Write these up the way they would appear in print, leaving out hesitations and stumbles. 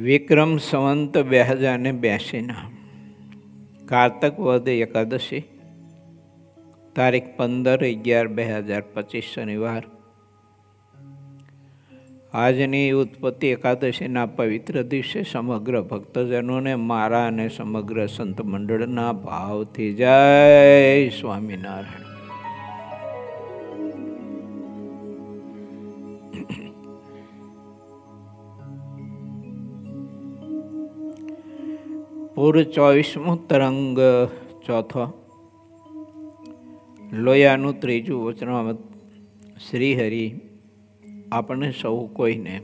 વિક્રમ સંવંત 2082 કારતક વદ એકાદશી તારીખ 15/11/2025 શનિવાર. આજની ઉત્પત્તિ એકાદશીના પવિત્ર દિવસે સમગ્ર ભક્તજનોને મારા અને સમગ્ર સંત મંડળના ભાવથી જય સ્વામિનારાયણ. પૂર 24મું તરંગ ચોથો. લોયાનું ત્રીજું વચનામૃત. શ્રીહરિ આપણે સૌ કોઈને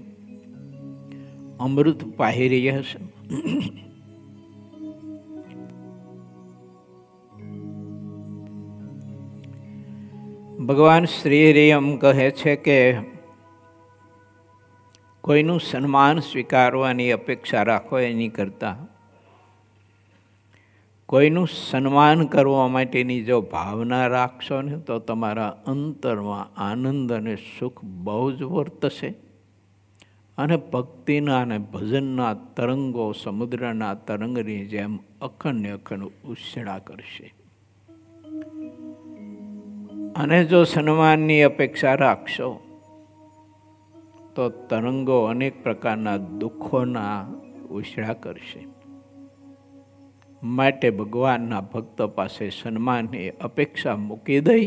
અમૃત પાહી રહ્યા છે. ભગવાન શ્રીહરિ એમ કહે છે કે કોઈનું સન્માન સ્વીકારવાની અપેક્ષા રાખો એની કરતાં કોઈનું સન્માન કરવા માટેની જો ભાવના રાખશો ને તો તમારા અંતરમાં આનંદ અને સુખ બહુ જ વર્તશે અને ભક્તિના અને ભજનના તરંગો સમુદ્રના તરંગની જેમ અખંડ અખંડ ઉછળા કરશે. અને જો સન્માનની અપેક્ષા રાખશો તો તરંગો અનેક પ્રકારના દુઃખોના ઉછળા કરશે. માટે ભગવાનના ભક્ત પાસે સન્માનની અપેક્ષા મૂકી દઈ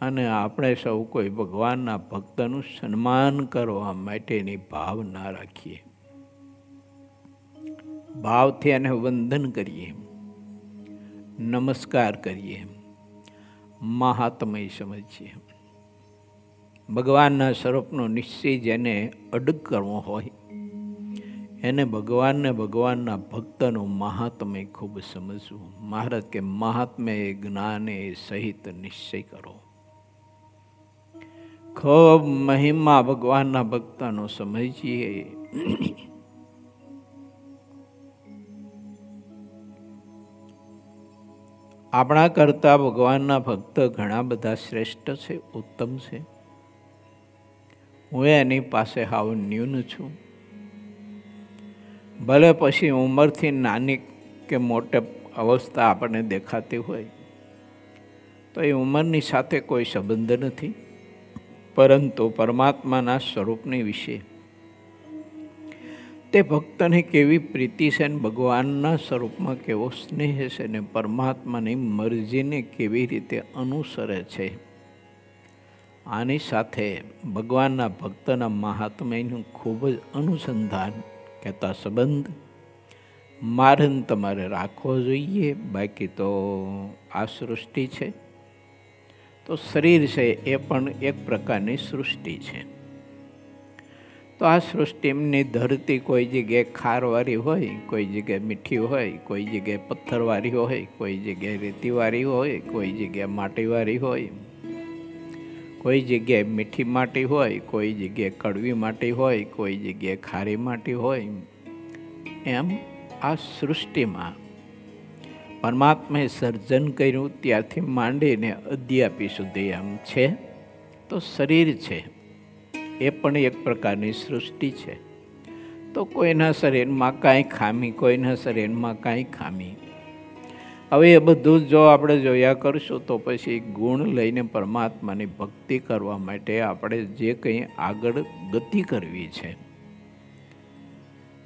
અને આપણે સૌ કોઈ ભગવાનના ભક્તનું સન્માન કરવા માટેની ભાવના રાખીએ. ભાવથી એને વંદન કરીએ, નમસ્કાર કરીએ, મહાત્મય સમજીએ. ભગવાનના સ્વરૂપનો નિશ્ચય જેને અડગ કરવો હોય એને ભગવાનને ભગવાનના ભક્તનું મહાત્મ્ય ખૂબ સમજવું. મહારાજ કે મહાત્મ્ય જ્ઞાને સહિત નિશ્ચય કરો. ખૂબ મહિમા ભગવાનના ભક્તનો સમજીએ. આપણા કરતા ભગવાનના ભક્ત ઘણા બધા શ્રેષ્ઠ છે, ઉત્તમ છે. હું એની પાસે હાવ ન્યૂન છું. ભલે પછી ઉંમરથી નાની કે મોટે અવસ્થા આપણને દેખાતી હોય તો એ ઉંમરની સાથે કોઈ સંબંધ નથી, પરંતુ પરમાત્માના સ્વરૂપની વિશે તે ભક્તને કેવી પ્રીતિ છે ને ભગવાનના સ્વરૂપમાં કેવો સ્નેહ છે ને પરમાત્માની મરજીને કેવી રીતે અનુસરે છે. આની સાથે ભગવાનના ભક્તના મહાત્મ્યનું ખૂબ જ અનુસંધાન કહેતા સંબંધ મારે તમારે રાખવો જોઈએ. બાકી તો આ સૃષ્ટિ છે તો શરીર છે એ પણ એક પ્રકારની સૃષ્ટિ છે. તો આ સૃષ્ટિની ધરતી કોઈ જગ્યાએ ખારવાળી હોય, કોઈ જગ્યાએ મીઠી હોય, કોઈ જગ્યાએ પથ્થરવાળી હોય, કોઈ જગ્યાએ રેતીવાળી હોય, કોઈ જગ્યાએ માટીવાળી હોય, કોઈ જગ્યાએ મીઠી માટી હોય, કોઈ જગ્યાએ કડવી માટી હોય, કોઈ જગ્યાએ ખારી માટી હોય. એમ આ સૃષ્ટિમાં પરમાત્માએ સર્જન કર્યું ત્યારથી માંડીને અદ્યાપી સુધી એમ છે. તો શરીર છે એ પણ એક પ્રકારની સૃષ્ટિ છે. તો કોઈના શરીરમાં કાંઈ ખામી, કોઈના શરીરમાં કાંઈ ખામી. હવે એ બધું જો આપણે જોયા કરશું તો પછી ગુણ લઈને પરમાત્માની ભક્તિ કરવા માટે આપણે જે કંઈ આગળ ગતિ કરવી છે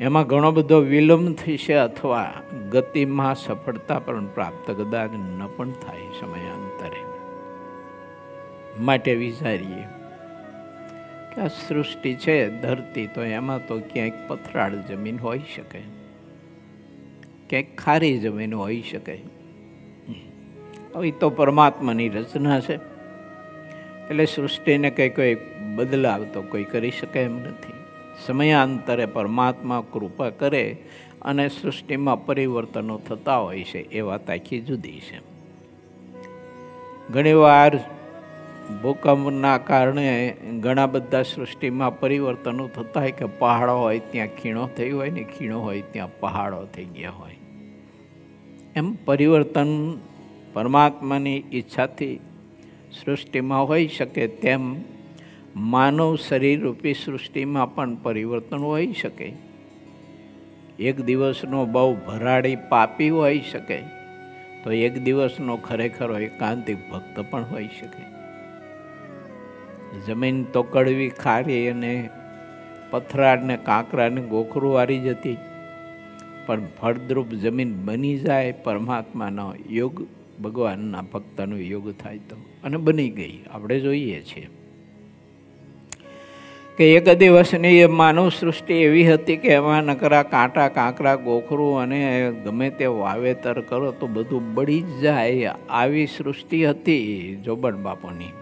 એમાં ઘણો બધો વિલંબ થશે અથવા ગતિમાં સફળતા પણ પ્રાપ્ત કદાચ ન પણ થાય સમયાંતરે. માટે વિચારીએ કે આ સૃષ્ટિ છે ધરતી, તો એમાં તો ક્યાંક પથરાળ જમીન હોઈ શકે, ક્યાંક ખારી જમીન હોઈ શકે. હવે તો પરમાત્માની રચના છે એટલે સૃષ્ટિને કોઈ બદલાવ તો કોઈ કરી શકે એમ નથી. સમયાંતરે પરમાત્મા કૃપા કરે અને સૃષ્ટિમાં પરિવર્તનો થતા હોય છે એ વાત આખી જુદી છે. ઘણીવાર ભૂકંપના કારણે ઘણા બધા સૃષ્ટિમાં પરિવર્તનો થતા હોય કે પહાડો હોય ત્યાં ખીણો થઈ હોય ને ખીણો હોય ત્યાં પહાડો થઈ ગયા હોય. એમ પરિવર્તન પરમાત્માની ઈચ્છાથી સૃષ્ટિમાં હોઈ શકે તેમ માનવ શરીર રૂપી સૃષ્ટિમાં પણ પરિવર્તન હોઈ શકે. એક દિવસનો બહુ ભરાડી પાપી હોઈ શકે, તો એક દિવસનો ખરેખર એકાંતિક ભક્ત પણ હોઈ શકે. જમીન તો કડવી ખારી અને પથરાળ ને કાંકરા ને ગોખરું વારી જતી, પણ ફળદ્રુપ જમીન બની જાય પરમાત્માનો યોગ, ભગવાનના ભક્તનો યોગ થાય તો, અને બની ગઈ. આપણે જોઈએ છીએ કે એક દિવસની એ માનવ સૃષ્ટિ એવી હતી કે એમાં નકરા કાંટા કાંકરા ગોખરું અને ગમે તે વાવેતર કરો તો બધું બળી જ જાય, આવી સૃષ્ટિ હતી જોબન બાપુની.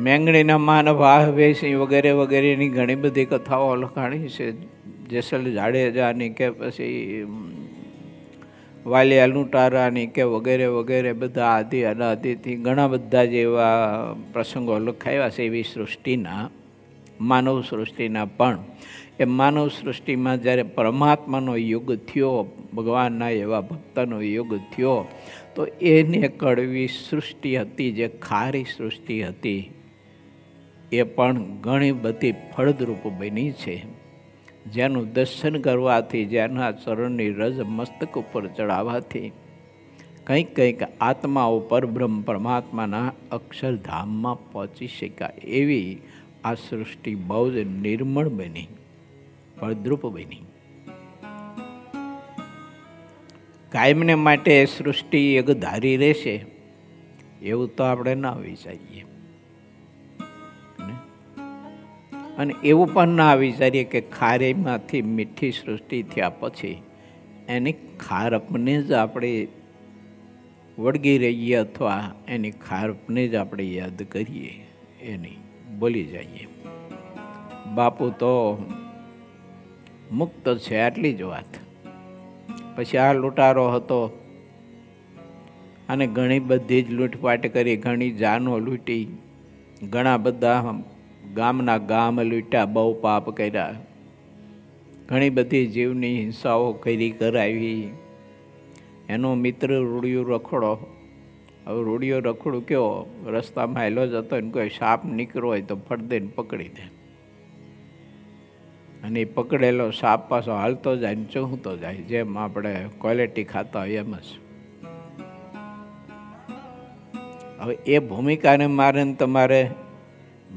મેંગણીના માન વાહ વેસી વગેરે વગેરેની ઘણી બધી કથાઓ લખાણી છે. જેસલ જાડેજાની કે પછી વાલિયા લૂંટારાની કે વગેરે વગેરે બધા આદિ અનાદિથી ઘણા બધા જેવા પ્રસંગો લખાયા છે એવી સૃષ્ટિના, માનવ સૃષ્ટિના. પણ એ માનવ સૃષ્ટિમાં જ્યારે પરમાત્માનો યુગ થયો, ભગવાનના એવા ભક્તનો યુગ થયો, તો એને કડવી સૃષ્ટિ હતી, જે ખારી સૃષ્ટિ હતી, એ પણ ઘણી બધી ફળદ્રુપ બની છે. જેનું દર્શન કરવાથી, જેના ચરણની રજ મસ્તક ઉપર ચડાવવાથી કંઈક કંઈક આત્મા ઉપર બ્રહ્મ પરમાત્માના અક્ષરધામમાં પહોંચી શકાય એવી આ સૃષ્ટિ બહુ જ નિર્મળ બની, ફળદ્રુપ બની. કાયમને માટે સૃષ્ટિ એક ધારી રહેશે એવું તો આપણે ના વિચારીએ, અને એવું પણ ના વિચારીએ કે ખારેમાંથી મીઠી સૃષ્ટિ થયા પછી એની ખારપને જ આપણે વળગી રહીએ અથવા એની ખારપને જ આપણે યાદ કરીએ, એની બોલી જઈએ. બાપુ તો મુક્ત છે, આટલી જ વાત. પછી આ લૂંટારો હતો અને ઘણી બધી જ લૂંટપાટ કરી, ઘણી જાનો લૂંટી, ઘણા બધા ગામના ગામ લૂંટ્યા, બહુ પાપ કર્યા, ઘણી બધી જીવની હિંસાઓ કરી કરાવી. એનો મિત્ર રૂડિયો રખડો. હવે રૂડિયો રખડું કયો, રસ્તામાં હેલો જતો ને કોઈ સાપ નીકળ્યો હોય તો ફટ દઈને પકડી દે, અને એ પકડેલો સાપ પાછો હાલતો જાય ને ચૂંટતો જાય, જેમ આપણે ક્વોલિટી ખાતા હોય એમ જ. હવે એ ભૂમિકાને મારે તમારે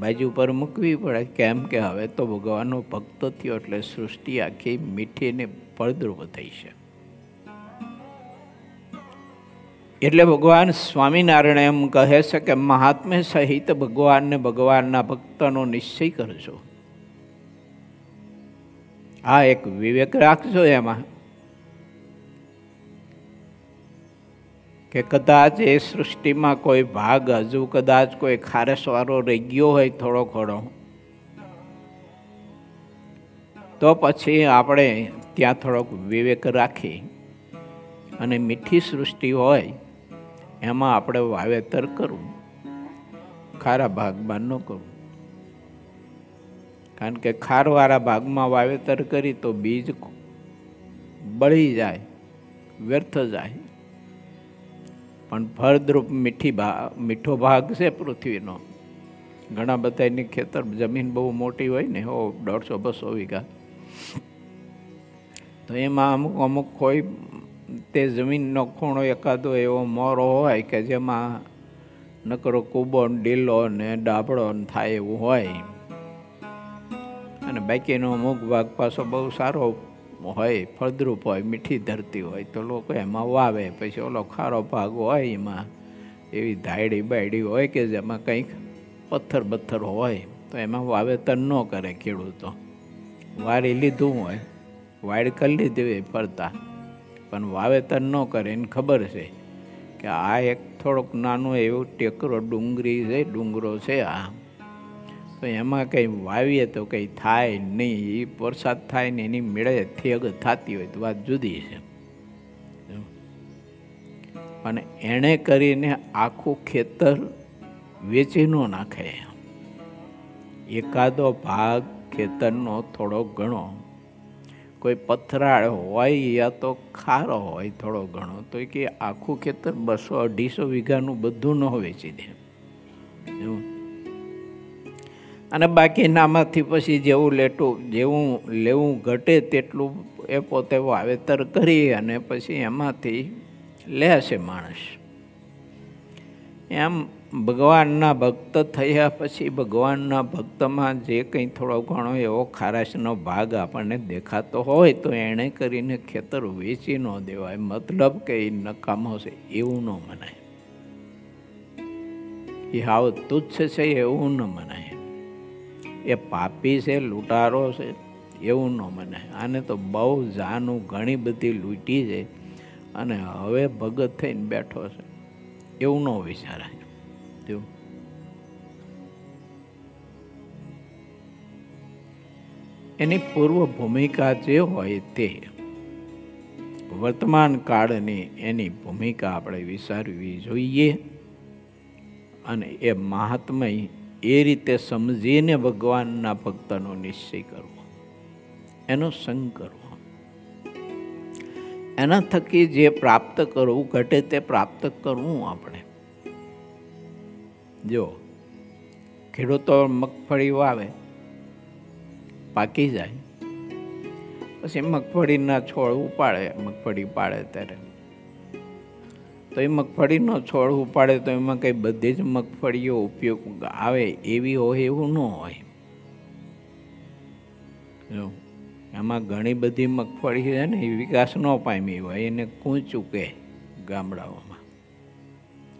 બાજુ પર મૂકવી પડે. કેમ કે હવે તો ભગવાનનો ભક્ત થયો એટલે સૃષ્ટિ આખી મીઠી ને ફળદ્રુપ થઈ છે. એટલે ભગવાન સ્વામિનારાયણ એમ કહે છે કે મહાત્મ્ય સહિત ભગવાનને ભગવાનના ભક્તનો નિશ્ચય કરજો. આ એક વિવેક રાખજો એમાં કે કદાચ એ સૃષ્ટિમાં કોઈ ભાગ હજુ કદાચ કોઈ ખારસવાળો રહી ગયો હોય થોડો ઘણો, તો પછી આપણે ત્યાં થોડોક વિવેક રાખી અને મીઠી સૃષ્ટિ હોય એમાં આપણે વાવેતર કરવું, ખારા ભાગમાં ન કરવું. કારણ કે ખારવાળા ભાગમાં વાવેતર કરી તો બીજ બળી જાય, વ્યર્થ જાય. પણ ફળદ્રુપ મીઠો ભાગ છે પૃથ્વીનો. ઘણા બધા એની ખેતર જમીન બહુ મોટી હોય ને, 150-200 વીઘા, તો એમાં અમુક અમુક કોઈ તે જમીનનો ખૂણો એકાદો એવો મોરો હોય કે જેમાં નકરો કૂબો ડીલો ને ડાબડો થાય એવું હોય, અને બાકીનો અમુક ભાગ પાછો બહુ સારો હોય, ફળદ્રુપ હોય, મીઠી ધરતી હોય, તો લોકો એમાં વાવે. પછી ઓલો ખારો ભાગ હોય એમાં એવી ધાયડી બાયડી હોય કે જેમાં કંઈક પથ્થર બથ્થર હોય, તો એમાં વાવેતર ન કરે ખેડૂતો. વારી લીધું હોય, વાડ કરી લીધી હોય ફરતા, પણ વાવેતર ન કરે. એને ખબર છે કે આ એક થોડોક નાનો એવો ટેકરો ડુંગરી છે, ડુંગરો છે આ, તો એમાં કંઈ વાવીએ તો કંઈ થાય નહીં. એ વરસાદ થાય ને એની મેળે થેગ થતી હોય તો વાત જુદી છે. અને એણે કરીને આખું ખેતર વેચી ન નાખે. એકાદો ભાગ ખેતરનો થોડો ઘણો કોઈ પથરાળ હોય યા તો ખારો હોય થોડો ઘણો, તો કે આખું ખેતર 200-250 વીઘાનું બધું ન વેચી દે. અને બાકીનામાંથી પછી જેવું લેવું ઘટે તેટલું એ પોતે વાવેતર કરી અને પછી એમાંથી લે છે માણસ. એમ ભગવાનના ભક્ત થયા પછી ભગવાનના ભક્તમાં જે કંઈ થોડો ઘણો એવો ખારાશનો ભાગ આપણને દેખાતો હોય તો એણે કરીને ખેતર વેચી ન દેવાય, મતલબ કે એ નકામો છે એવું ન મનાય, એ હાવ તુચ્છ છે એવું ન મનાય, એ પાપી છે, લૂંટારો છે એવું ન મનાય. આને તો બહુ જાનું ઘણી બધી લૂંટી છે અને હવે ભગત થઈને બેઠો છે એવું ન વિચારાય. એની પૂર્વ ભૂમિકા જે હોય તે વર્તમાન કાળની એની ભૂમિકા આપણે વિચારવી જોઈએ અને એ મહાત્મય એ રીતે સમજીને ભગવાનના ભક્તનો નિશ્ચય કરવો, એનો સંગ કરવો, એના થકી જે પ્રાપ્ત કરવું ઘટે તે પ્રાપ્ત કરવું. આપણે જો ખેડૂતો મગફળી વાવે, પાકી જાય, પછી મગફળીના છોડ ઉપાડે, મગફળી પાડે ત્યારે તો એ મગફળીનો છોડ ઉપાડે તો એમાં કંઈ બધી જ મગફળીઓ ઉપયોગ આવે એવી હોય એવું ન હોય. એમાં ઘણી બધી મગફળી છે ને એ વિકાસ ન પામી હોય, એને કૂંચું કહે ગામડાઓમાં,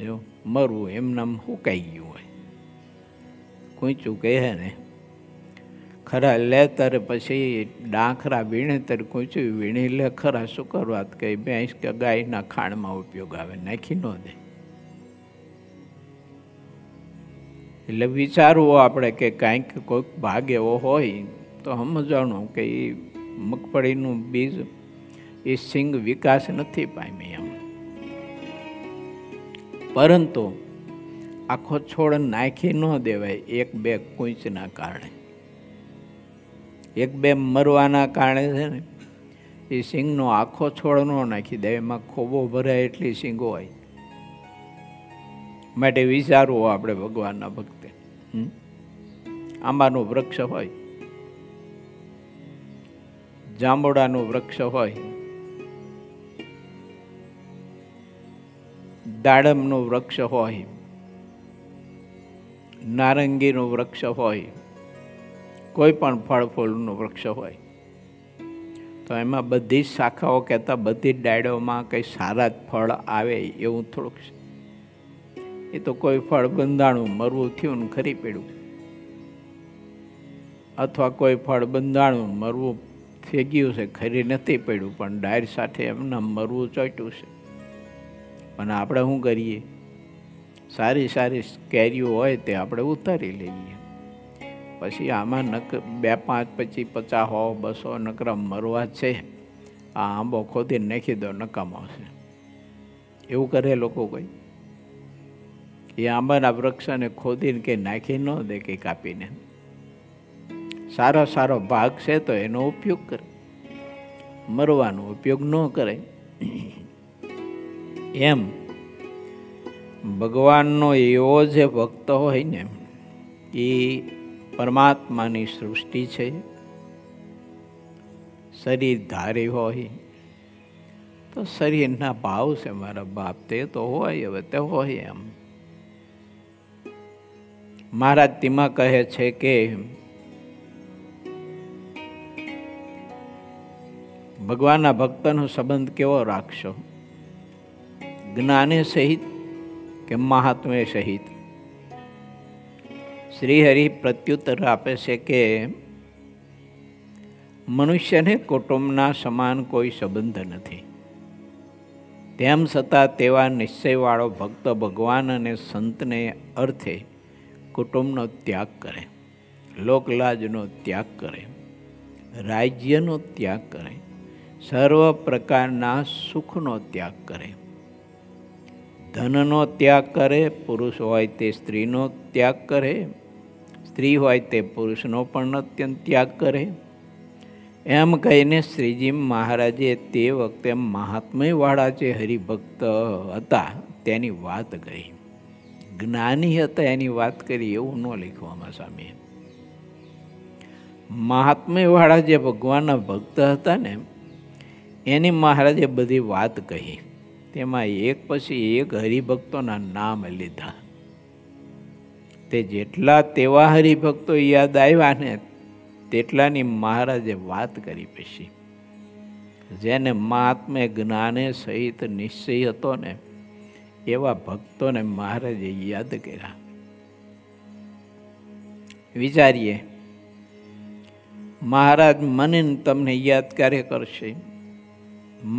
એવું મરવું એમનામ સુકાઈ ગયું હોય, કૂંચું કહે ને. ખરા લે ત્યારે પછી ડાંખરા વીણે ત્યારે કૂંચું વીણી લે ખરા, શું કરવા કે ભેંસ કે ગાયના ખાણમાં ઉપયોગ આવે, નાખી ન દે. એટલે વિચારવું આપણે કે કાંઈક કોઈક ભાગ એવો હોય તો સમજવાનું કે એ મગફળીનું બીજ એ સિંગ વિકાસ નથી પામી એમ, પરંતુ આખો છોડ નાખી ન દેવાય એક બે કૂંચના કારણે, એક બે મરવાના કારણે છે ને એ સિંગનો આખો છોડ ન નાખી દે, એમાં ખોબો ભરાય એટલી સિંગો હોય. માટે વિચારવું આપણે ભગવાનના ભક્તે. આંબાનું વૃક્ષ હોય, જાંબુડાનું વૃક્ષ હોય, દાડમનું વૃક્ષ હોય, નારંગીનું વૃક્ષ હોય, કોઈ પણ ફળ ફૂલનું વૃક્ષ હોય, તો એમાં બધી જ શાખાઓ કહેતા બધી જ ડાળીઓમાં કંઈ સારા જ ફળ આવે એવું થોડુંક છે. એ તો કોઈ ફળ બંધાણું મરવું થયું ને ખરી પડ્યું, અથવા કોઈ ફળ બંધાણું મરવું થઈ ગયું છે ખરી નથી પડ્યું, પણ ડાળ સાથે એમને મરવું ચોટ્યું છે. પણ આપણે શું કરીએ, સારી સારી કેરીઓ હોય તે આપણે ઉતારી લઈએ, પછી આમાં બે પાંચ પછી 50 100 200 નકરા મરવા છે, આ આંબો ખોદીને નાખી દો નકામો છે, એવું કરે લોકો કોઈ? એ આંબાના વૃક્ષને ખોદીને કે નાખી ન દે કે કાપીને, સારો સારો ભાગ છે તો એનો ઉપયોગ કરે, મરવાનો ઉપયોગ ન કરે. એમ ભગવાનનો એવો જે ભક્ત હોય ને એ પરમાત્માની સૃષ્ટિ છે, શરીર ધારી હોય તો શરીરના ભાવ છે મારા બાપ, તે તો હોય, હવે તે હોય. એમ મહારાજ તેમાં કહે છે કે ભગવાનના ભક્તનો સંબંધ કેવો રાખશો, જ્ઞાને સહિત કે મહાત્મ્ય સહિત? શ્રી હરિ પ્રત્યુત્તર આપે છે કે મનુષ્યને કુટુંબના સમાન કોઈ સંબંધ નથી, તેમ છતાં તેવા નિશ્ચયવાળો ભક્ત ભગવાન અને સંતને અર્થે કુટુંબનો ત્યાગ કરે, લોકલાજનો ત્યાગ કરે, રાજ્યનો ત્યાગ કરે, સર્વ પ્રકારના સુખનો ત્યાગ કરે, ધનનો ત્યાગ કરે, પુરુષ હોય તે સ્ત્રીનો ત્યાગ કરે, સ્ત્રી હોય તે પુરુષનો પણ અત્યંત ત્યાગ કરે. એમ કહીને શ્રીજી મહારાજે તે વખતે મહાત્મ્યવાળા જે હરિભક્ત હતા તેની વાત કરી, જ્ઞાની હતા એની વાત કરી એવું ન લખવામાં સામે. મહાત્મ્યવાળા જે ભગવાનના ભક્ત હતા ને એની મહારાજે બધી વાત કહી. તેમાં એક પછી એક હરિભક્તોના નામ લીધા. તે જેટલા તેવા હરિભક્તો યાદ આવ્યા ને તેટલાની મહારાજે વાત કરી. પછી જેને મહાત્મ્ય જ્ઞાને સહિત નિશ્ચય હતો ને એવા ભક્તોને મહારાજે યાદ કર્યા. વિચારીએ, મહારાજ મને તમને યાદ ક્યારે કરશે?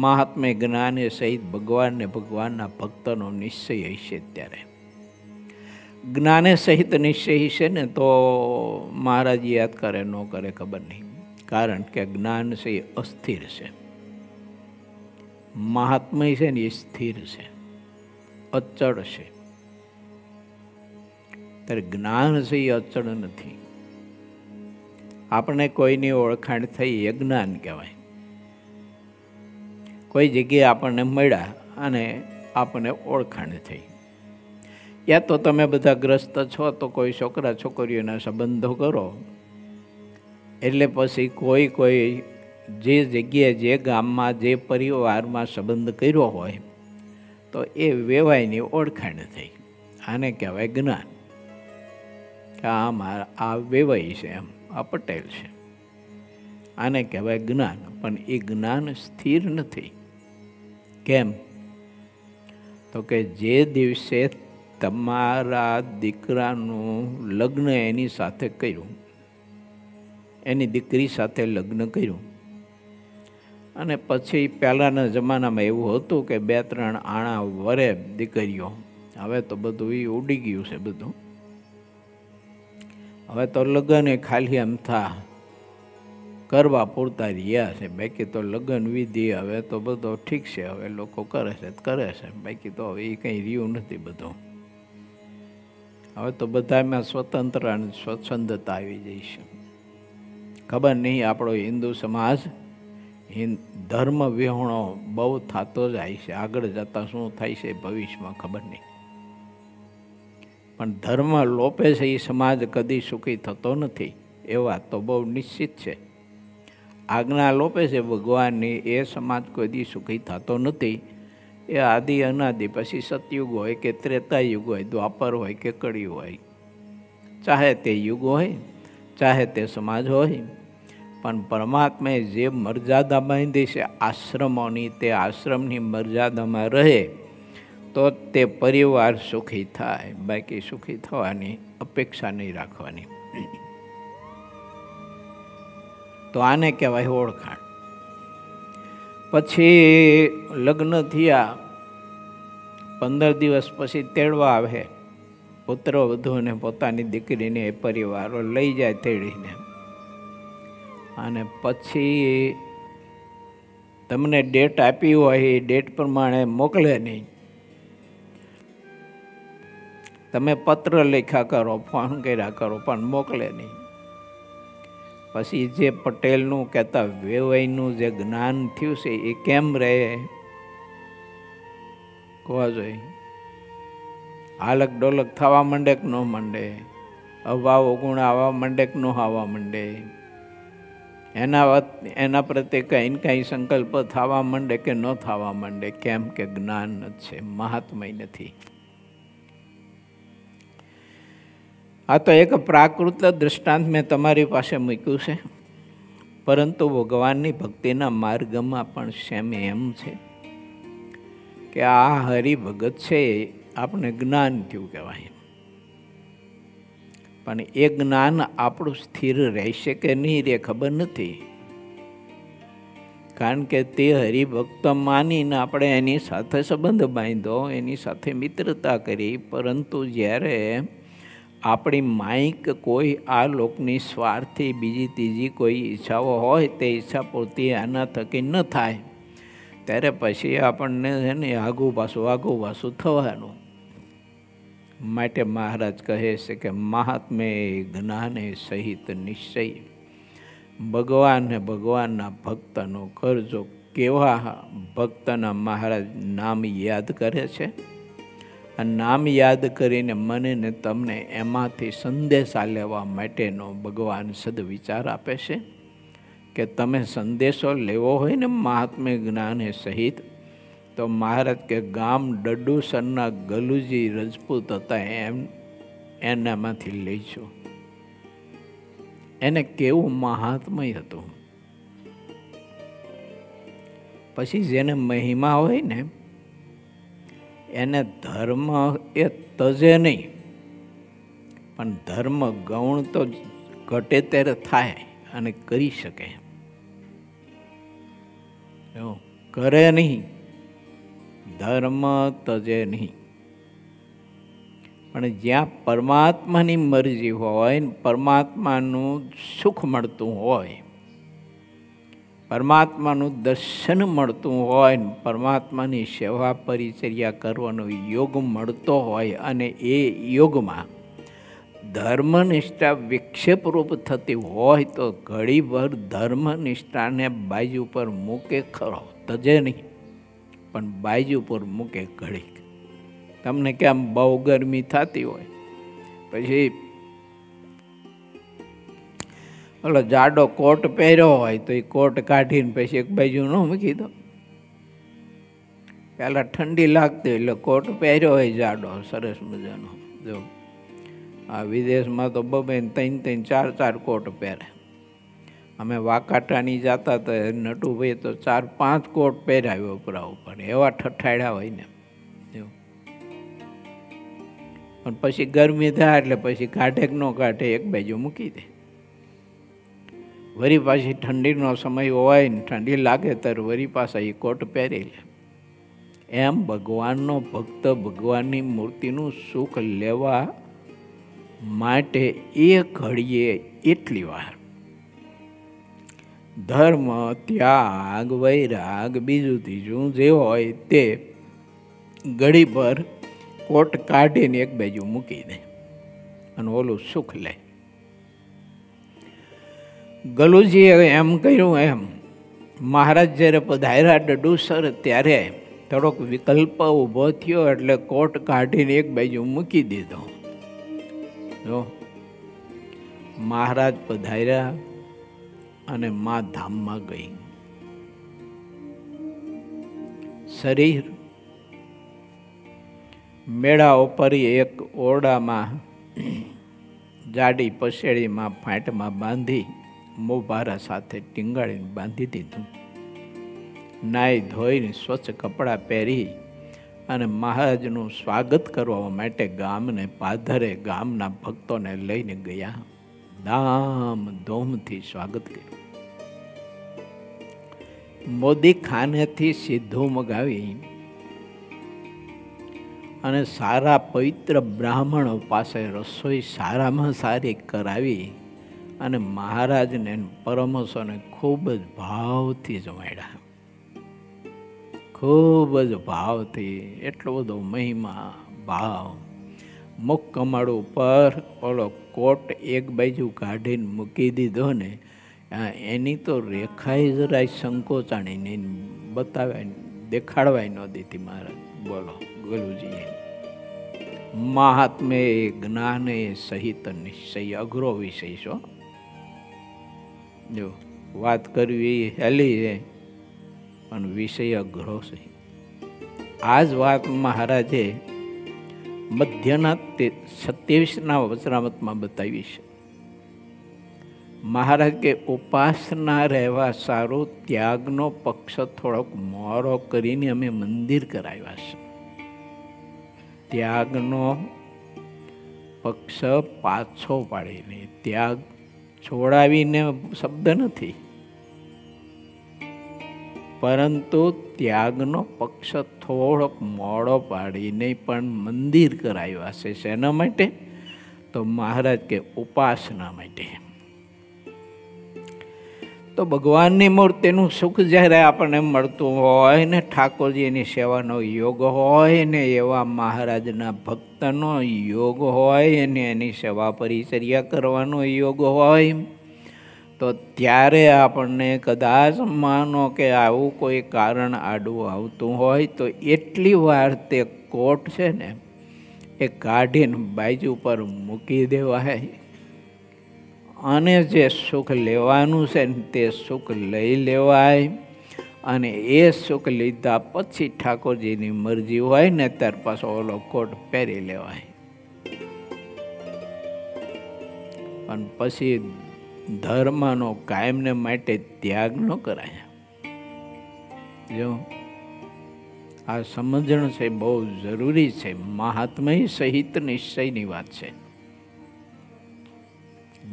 મહાત્મ્ય જ્ઞાને સહિત ભગવાન ને ભગવાનના ભક્તનો નિશ્ચય હશે ત્યારે. જ્ઞાને સહિત નિશ્ચય હશે ને તો મહારાજ યાદ કરે ન કરે ખબર નહીં. કારણ કે જ્ઞાન છે એ અસ્થિર છે, મહાત્મ્ય છે ને એ સ્થિર છે, અચળ છે. ત્યારે જ્ઞાન છે એ અચળ નથી. આપણે કોઈની ઓળખાણ થઈ એ જ્ઞાન કહેવાય. કોઈ જગ્યાએ આપણને મળ્યા અને આપણને ઓળખાણ થઈ. યા તો તમે બધા ગ્રસ્ત છો તો કોઈ છોકરા છોકરીઓના સંબંધો કરો, એટલે પછી કોઈ જે જગ્યાએ જે ગામમાં જે પરિવારમાં સંબંધ કર્યો હોય તો એ વેવાયની ઓળખાણ થઈ. આને કહેવાય જ્ઞાન. કે આ વેવાય છે, એમ આ પટેલ છે, આને કહેવાય જ્ઞાન. પણ એ જ્ઞાન સ્થિર નથી. કેમ? તો કે જે દિવસે તમારા દીકરાનું લગ્ન એની સાથે કર્યું, એની દીકરી સાથે લગ્ન કર્યું, અને પછી પહેલાંના જમાનામાં એવું હતું કે 2-3 આણા વરે દીકરીઓ. હવે તો બધું એ ઉડી ગયું છે બધું. હવે તો લગ્ન એ ખાલી એમ કરવા પૂરતા રહ્યા છે. બાકી તો લગ્ન વિધિ હવે તો બધો ઠીક છે, હવે લોકો કરે છે. બાકી તો હવે એ કંઈ રહ્યું નથી બધું. હવે તો બધામાં સ્વતંત્ર અને સ્વચ્છંદતા આવી જાય છે. ખબર નહીં આપણો હિન્દુ સમાજ ધર્મ વિહોણો બહુ થતો જાય છે. આગળ જતાં શું થાય છે ભવિષ્યમાં ખબર નહીં. પણ ધર્મ લોપે છે એ સમાજ કદી સુખી થતો નથી, એ વાત તો બહુ નિશ્ચિત છે. આજ્ઞા લોપે છે ભગવાનની, એ સમાજ કોઈ દી સુખી થતો નથી. એ આદિ અનાદિ, પછી સતયુગ હોય કે ત્રેતાયુગ હોય, દ્વાપર હોય કે કળિયુગ હોય, ચાહે તે યુગ હોય, ચાહે તે સમાજ હોય, પણ પરમાત્માએ જે મર્યાદા બાંધી છે આશ્રમોની, તે આશ્રમની મર્યાદામાં રહે તો તે પરિવાર સુખી થાય. બાકી સુખી થવાની અપેક્ષા નહીં રાખવાની. તો આને કહેવાય ઓળખાણ. પછી લગ્ન થયા 15 દિવસ પછી તેડવા આવે પુત્ર વધુને પોતાની દીકરીને, એ પરિવારો લઈ જાય તેડીને. અને પછી તમને ડેટ આપી હોય એ ડેટ પ્રમાણે મોકલે નહીં. તમે પત્ર લખ્યા કરો, ફોન કર્યા કરો, પણ મોકલે નહીં. પછી જે પટેલનું કહેતા વેવાઈનું જે જ્ઞાન થયું છે એ કેમ રહે કહવા જોઈએ. હાલક ડોલક થવા માંડે કે ન માંડે, અભાવ ગુણ આવવા માંડે કે ન આવવા માંડે, એના પ્રત્યે કંઈ કંઈ સંકલ્પ થવા માંડે કે ન થવા માંડે. કેમ કે જ્ઞાન જ છે, મહાત્મય નથી. આ તો એક પ્રાકૃત દૃષ્ટાંત મેં તમારી પાસે મૂક્યું છે. પરંતુ ભગવાનની ભક્તિના માર્ગમાં પણ સેમ એમ છે કે આ હરિભગત છે આપણે જ્ઞાન થયું કહેવાય. પણ એ જ્ઞાન આપણું સ્થિર રહેશે કે નહીં રહે ખબર નથી. કારણ કે તે હરિભક્ત માનીને આપણે એની સાથે સંબંધ બાંધ્યો, એની સાથે મિત્રતા કરી, પરંતુ જ્યારે આપણી માઇક કોઈ આ લોકની સ્વાર્થી બીજી ત્રીજી કોઈ ઈચ્છાઓ હોય, તે ઈચ્છા પૂર્તિ આના થકી ન થાય, ત્યારે પછી આપણને છે ને આગું પાછું થવાનું. માટે મહારાજ કહે છે કે મહાત્મ્ય જ્ઞાને સહિત નિશ્ચય ભગવાન ને ભગવાનના ભક્તનો કરજો. કેવા ભક્તના મહારાજ નામ યાદ કરે છે આ નામ યાદ કરીને મને ને તમને એમાંથી સંદેશા લેવા માટેનો ભગવાન સદવિચાર આપે છે કે તમે સંદેશો લેવો હોય ને મહાત્મ્ય જ્ઞાને સહિત, તો મહારાજ કે ગામ ડડુસરના ગલુજી રજપૂત હતા એનામાંથી લઈશું. એને કેવું મહાત્મય હતું. પછી જેને મહિમા હોય ને એને ધર્મ એ તજે નહીં, પણ ધર્મ ગૌણ તો ઘટે ત્યારે થાય અને કરી શકે. કરે નહીં, ધર્મ તજે નહીં. પણ જ્યાં પરમાત્માની મરજી હોય, પરમાત્માનું સુખ મળતું હોય, પરમાત્માનું દર્શન મળતું હોય, પરમાત્માની સેવા પરિચર્યા કરવાનો યોગ મળતો હોય, અને એ યોગમાં ધર્મનિષ્ઠા વિક્ષેપરૂપ થતી હોય તો ઘડીભર ધર્મનિષ્ઠાને બાજુ પર મૂકે ખરો, તજે નહીં, પણ બાજુ પર મૂકે ઘડીક. તમને કેમ બહુ ગરમી થતી હોય, પછી ઓલો જાડો કોટ પહેર્યો હોય તો એ કોટ કાઢીને પછી એક બાજુ ન મૂકી દો. પહેલાં ઠંડી લાગતી એટલે કોટ પહેર્યો હોય જાડો સરસ મજાનો. જો આ વિદેશમાં તો બબે 3-3, 4-4 કોટ પહેરે. અમે વાકાટાની જતા તો નટુભાઈ તો 4-5 કોટ પહેરાવ્યો ઉપરા ઉપર, એવા ઠઠાડ્યા હોય ને. પણ પછી ગરમી થાય એટલે પછી કાઢે કે ન કાઢે એક બાજુ મૂકી દે. વળી પાછી ઠંડીનો સમય હોય ને ઠંડી લાગે ત્યારે વળી પાછા એ કોટ પહેરી લે. એમ ભગવાનનો ભક્ત ભગવાનની મૂર્તિનું સુખ લેવા માટે એ ઘડીએ એટલી વાર ધર્મ, ત્યાગ, વૈરાગ, બીજું ત્રીજું જે હોય તે ઘડી પર કોટ કાઢીને એક બાજુ મૂકી દે અને ઓલું સુખ લે. ગલુજીએ એમ કર્યું. એમ મહારાજ જ્યારે પધાર્યા ડડુસર ત્યારે થોડોક વિકલ્પ ઊભો થયો એટલે કોટ કાઢીને એક બાજુ મૂકી દીધો. જો મહારાજ પધાર્યા અને મા ધામમાં ગઈ. શરીર મેળા ઉપર એક ઓરડામાં જાડી પસેડીમાં ફાંટમાં બાંધી મોભારા સાથે ટીંગાળીને બાંધી દીધું. નાઈ ધોઈને સ્વચ્છ કપડાં પહેરી અને મહારાજનું સ્વાગત કરવા માટે ગામને પાદરે ગામના ભક્તોને લઈને ગયા. ધામધૂમથી સ્વાગત કર્યું. મોદી ખાનેથી સીધું મગાવી અને સારા પવિત્ર બ્રાહ્મણો પાસે રસોઈ સારામાં સારી કરાવી અને મહારાજને પરમહંસોને ખૂબ જ ભાવથી જમાડ્યા. ખૂબ જ ભાવથી, એટલો બધો મહિમા ભાવ. મુખ કમળ ઉપર ઓલો કોટ એક બાજુ કાઢીને મૂકી દીધો ને, એની તો રેખાએ જરાય સંકોચાણી નહીં બતાવાય, દેખાડવાય ન દીધી મહારાજ. બોલો ગલુજીએ મહાત્મે જ્ઞાને સહિત નિશ્ચય, અઘરો વિષય છો. જો વાત કરવી હેલી છે પણ વિષય અઘરો છે. આ જ વાત મહારાજે મધ્યના 27ના વચનામૃતમાં બતાવી છે. મહારાજ કે ઉપાસના રહેવા સારું ત્યાગનો પક્ષ થોડોક મોરો કરીને અમે મંદિર કરાવ્યા છે. ત્યાગનો પક્ષ પાછો પાડીને, ત્યાગ છોડાવીને શબ્દ નથી, પરંતુ ત્યાગનો પક્ષ થોડોક મોડો પાડીને પણ મંદિર કરાવ્યા છે. શેના માટે? તો મહારાજ કે ઉપાસના માટે. તો ભગવાનની મૂર્તિનું સુખ જ્યારે આપણને મળતું હોય ને, ઠાકોરજીની સેવાનો યોગ હોય ને, એવા મહારાજના ભક્તનો યોગ હોય ને, એની સેવા પરિચર્યા કરવાનો યોગ હોય, તો ત્યારે આપણને કદાચ માનો કે આવું કોઈ કારણ આડું આવતું હોય તો એટલી વાર તે કોટ છે ને એ કાઢીને બાજુ પર મૂકી દેવાય અને જે સુખ લેવાનું છે ને તે સુખ લઈ લેવાય અને એ સુખ લીધા પછી ઠાકોરજીની મરજી હોય ને ત્યાર પાછો ઓલો કોટ પહેરી લેવાય. અને પછી ધર્મનો કાયમને માટે ત્યાગ ન કરાય. જો આ સમજણ છે બહુ જરૂરી છે. મહાત્મય સહિત નિશ્ચયની વાત છે.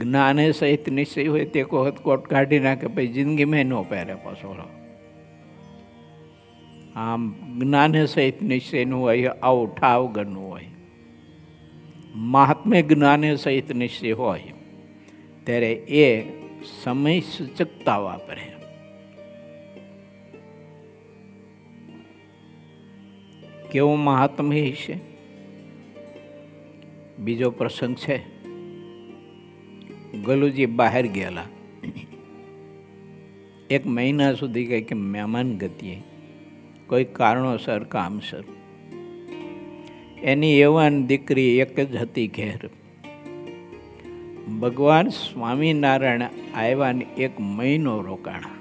જ્ઞાને સહિત નિશ્ચય હોય તે વખત કોટ કાઢી નાખે પછી જિંદગીમાં ન પહેરે પાછો. આમ જ્ઞાને સહિત નિશ્ચયનું હોય આવું ઠાવ વગરનું હોય. મહાત્મ્ય જ્ઞાને સહિત નિશ્ચય હોય ત્યારે એ સમય સૂચકતા વાપરે. કેવું મહાત્મ્ય છે? બીજો પ્રસંગ છે. ગલુજી બહાર ગયેલા, 1 મહિના સુધી કંઈક મહેમાન ગતિએ કોઈ કારણોસર કામસર. એની એવાન દીકરી એક જ હતી ઘેર. ભગવાન સ્વામિનારાયણ આવ્યા ને 1 મહિનો રોકાણા.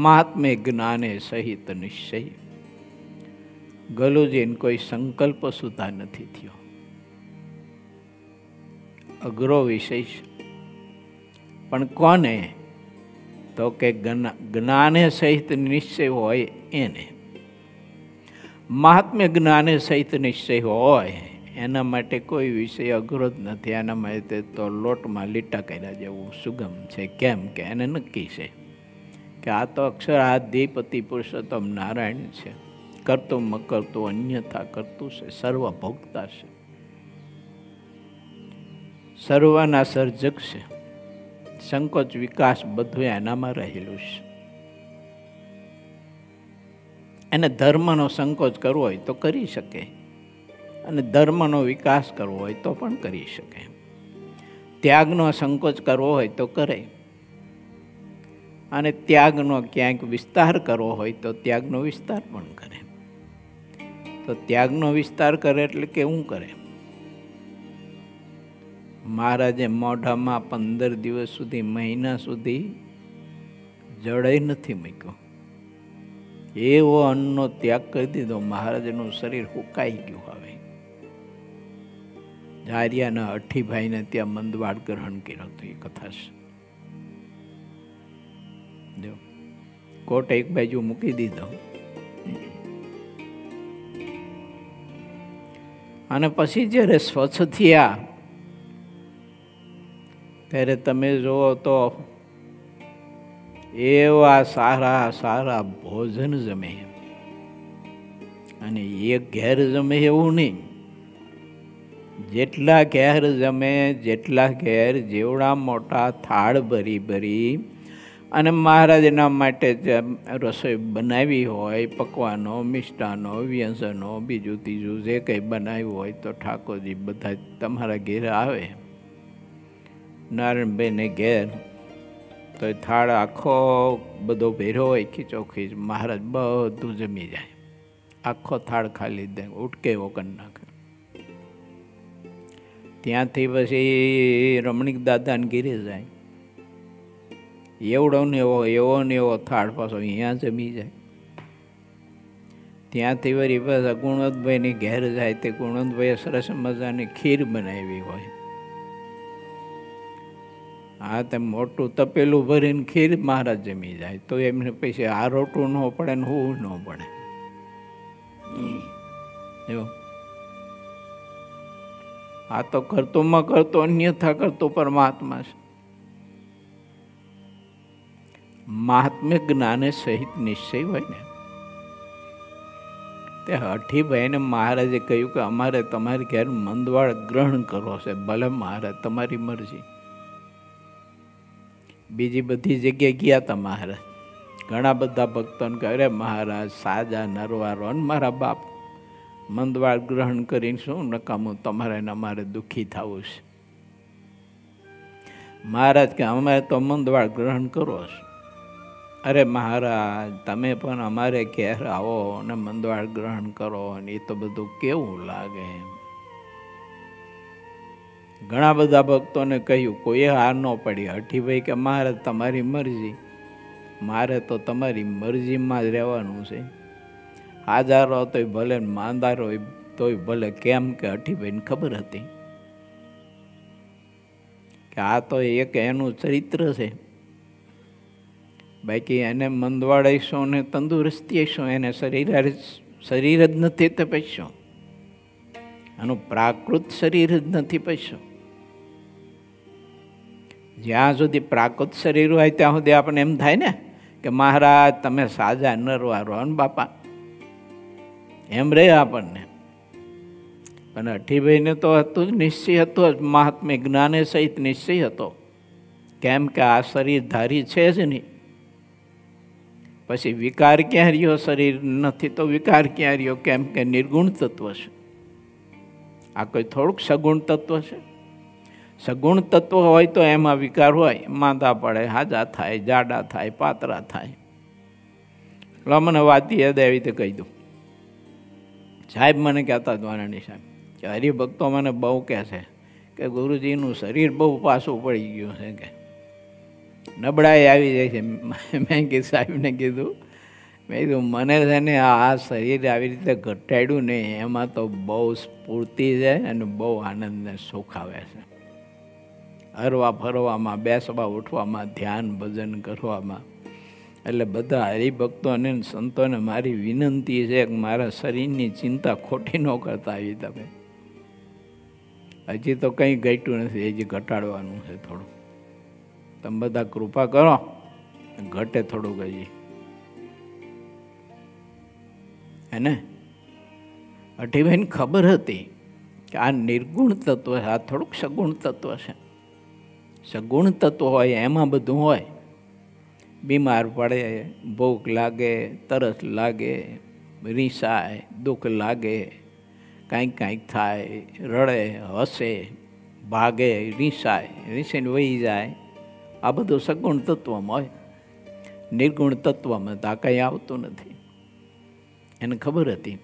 મહાત્મ્ય જ્ઞાને સહિત નિશ્ચય. ગલુજીને કોઈ સંકલ્પ સુધા નથી થયો. અઘરો વિષય છે. પણ કોને? તો કે જ્ઞાને સહિત નિશ્ચય હોય એને. મહાત્મ્ય જ્ઞાને સહિત નિશ્ચય હોય એના માટે કોઈ વિષય અઘરો જ નથી. એના માટે તો લોટમાં લીટા કર્યા જેવું સુગમ છે. કેમ કે એને નક્કી છે કે આ તો અક્ષરાધિપતિ પુરુષોત્તમ નારાયણ છે. કરતું મકરતું અન્યથા કરતું છે. સર્વભોગતા છે. સર્વના સર્જક છે. સંકોચ વિકાસ બધું એનામાં રહેલું છે. એને ધર્મનો સંકોચ કરવો હોય તો કરી શકે અને ધર્મનો વિકાસ કરવો હોય તો પણ કરી શકે. ત્યાગનો સંકોચ કરવો હોય તો કરે અને ત્યાગનો ક્યાંક વિસ્તાર કરવો હોય તો ત્યાગનો વિસ્તાર પણ કરે. તો ત્યાગનો વિસ્તાર કરે એટલે કેવું કરે? મહારાજે મોઢામાં 15 દિવસ સુધી, મહિના સુધી જળય નથી મૂક્યો. એવો અન્નનો ત્યાગ કરી દીધો. મહારાજનું શરીર હુકાઈ ગયું. હવે ધારિયાના અઠીભાઈને ત્યાં મંદવાડ ગ્રહણ કર્યો હતો. એ કથા છે. જો કોટ એક બાજુ મૂકી દીધો અને પછી જ્યારે સ્વચ્છ થયા ત્યારે તમે જુઓ તો એવા સારા સારા ભોજન જમે. અને એક ઘેર જમે એવું નહીં. જેટલા ઘેર જમે, જેટલા ઘેર જેવડા મોટા થાળ ભરી ભરી અને મહારાજના માટે રસોઈ બનાવી હોય, પકવાનો, મિષ્ટાનો, વ્યંજનો, બીજું ત્રીજું જે કંઈ બનાવ્યું હોય તો ઠાકોરજી બધા તમારા ઘેર આવે. નારાયણભાઈને ઘેર તો થાળ આખો બધો ભેરો હોય, ખીચોખીચ. મહારાજ બધું જમી જાય. આખો થાળ ખાલી દે, ઉટકે એવો કરી નાખે. ત્યાંથી પછી રમણીક દાદાને ઘેરે જાય. એવડો ને એવો થાળ પાછો અહીંયા જમી જાય. ત્યાંથી વળી પાછા ગુણવંતભાઈની ઘેર જાય. તે ગુણવંતભાઈએ સરસ મજાની ખીર બનાવી હોય. હા, તે મોટું તપેલું ભરીને ખીર મહારાજ જમી જાય. તો એમને પછી આ રોટું ન પડે ને હું ન પડે. જો આ તો કરતોમાં કરતો, અન્યથા કરતો પરમાત્મા છે. મહાત્મ્ય જ્ઞાને સહિત નિશ્ચય હોય ને તે હઠીભાઈને મહારાજે કહ્યું કે અમારે તમારી ઘેર મંદવાડ ગ્રહણ કરવો છે. ભલે મહારાજ, તમારી મરજી. બીજી બધી જગ્યાએ ગયા હતા મહારાજ. ઘણા બધા ભક્તોને કહે, અરે મહારાજ, સાજા નરવારો અને મારા બાપ મંદવાડ ગ્રહણ કરીને શું નકામું, તમારે ને અમારે દુઃખી થવું છે. મહારાજ કે અમારે તો મંદવાડ ગ્રહણ કરવો છે. અરે મહારાજ, તમે પણ અમારે ઘેર આવો અને મંદવાડ ગ્રહણ કરો, અને એ તો બધું કેવું લાગે. ઘણા બધા ભક્તોને કહ્યું, કોઈએ હાર ન પડી. હઠીભાઈ કે મહારાજ તમારી મરજી, મારે તો તમારી મરજીમાં જ રહેવાનું છે. હાજર રહો તોય ભલે, માંદા હોય તોય ભલે. કેમ કે હઠીભાઈને ખબર હતી કે આ તો એક એનું ચરિત્ર છે. બાકી એને મંદવાડીશું ને તંદુરસ્તી શું, એને શરીર જ નથી તો પૈસો, આનું પ્રાકૃત શરીર જ નથી પૈસો. જ્યાં સુધી પ્રાકૃત શરીર હોય ત્યાં સુધી આપણે એમ થાય ને કે મહારાજ તમે સાજા નરવા રહો ને બાપા, એમ રહે આપણને. અને અઠીભાઈને તો હતું જ, નિશ્ચય હતો જ, મહાત્મ્ય જ્ઞાને સહિત નિશ્ચય હતો. કેમ કે આ શરીર ધારી છે જ નહીં. પછી વિકાર ક્યાં રહ્યો? શરીર નથી તો વિકાર ક્યાં રહ્યો? કેમ કે નિર્ગુણ તત્વ છે. આ કોઈ થોડુંક સગુણ તત્વ છે? સગુણ તત્વ હોય તો એમાં વિકાર હોય, માંદા પડે, હાજા થાય, જાડા થાય, પાતળા થાય. એટલે મને વાત યાદ આવી રીતે કહી દઉં. સાહેબ મને કહેતા દ્વારાણી સાહેબ કે હરિભક્તો મને બહુ કહે છે કે ગુરુજીનું શરીર બહુ પાછું પડી ગયું છે, કે નબળાઈ આવી જાય છે. મેં કીધું સાહેબને કીધું, મેં કીધું મને છે ને આ શરીર આવી રીતે ઘટાડ્યું ને એમાં તો બહુ સ્ફૂર્તિ છે અને બહુ આનંદ ને સુખ આવે છે. હરવા ફરવામાં, બેસવા ઉઠવામાં, ધ્યાન ભજન કરવામાં. એટલે બધા હરિભક્તોને સંતોને મારી વિનંતી છે કે મારા શરીરની ચિંતા ખોટી ન કરતા આવી તમે. હજી તો કંઈ ઘટ્યું નથી, હજી ઘટાડવાનું છે થોડું. તમે બધા કૃપા કરો, ઘટે થોડુંક હજી. એને અઠીભાઈને ખબર હતી કે આ નિર્ગુણ તત્વ છે, આ થોડુંક સગુણ તત્વ છે. સગુણ તત્વ હોય એમાં બધું હોય. બીમાર પડે, ભૂખ લાગે, તરસ લાગે, રીસાય, દુઃખ લાગે, કાંઈક કાંઈક થાય, રડે, હસે, ભાગે, રીસીને વહી જાય. આ બધું સગુણ તત્વમાં હોય. નિર્ગુણ તત્વમાં તો આ કંઈ આવતું નથી. એને ખબર હતી.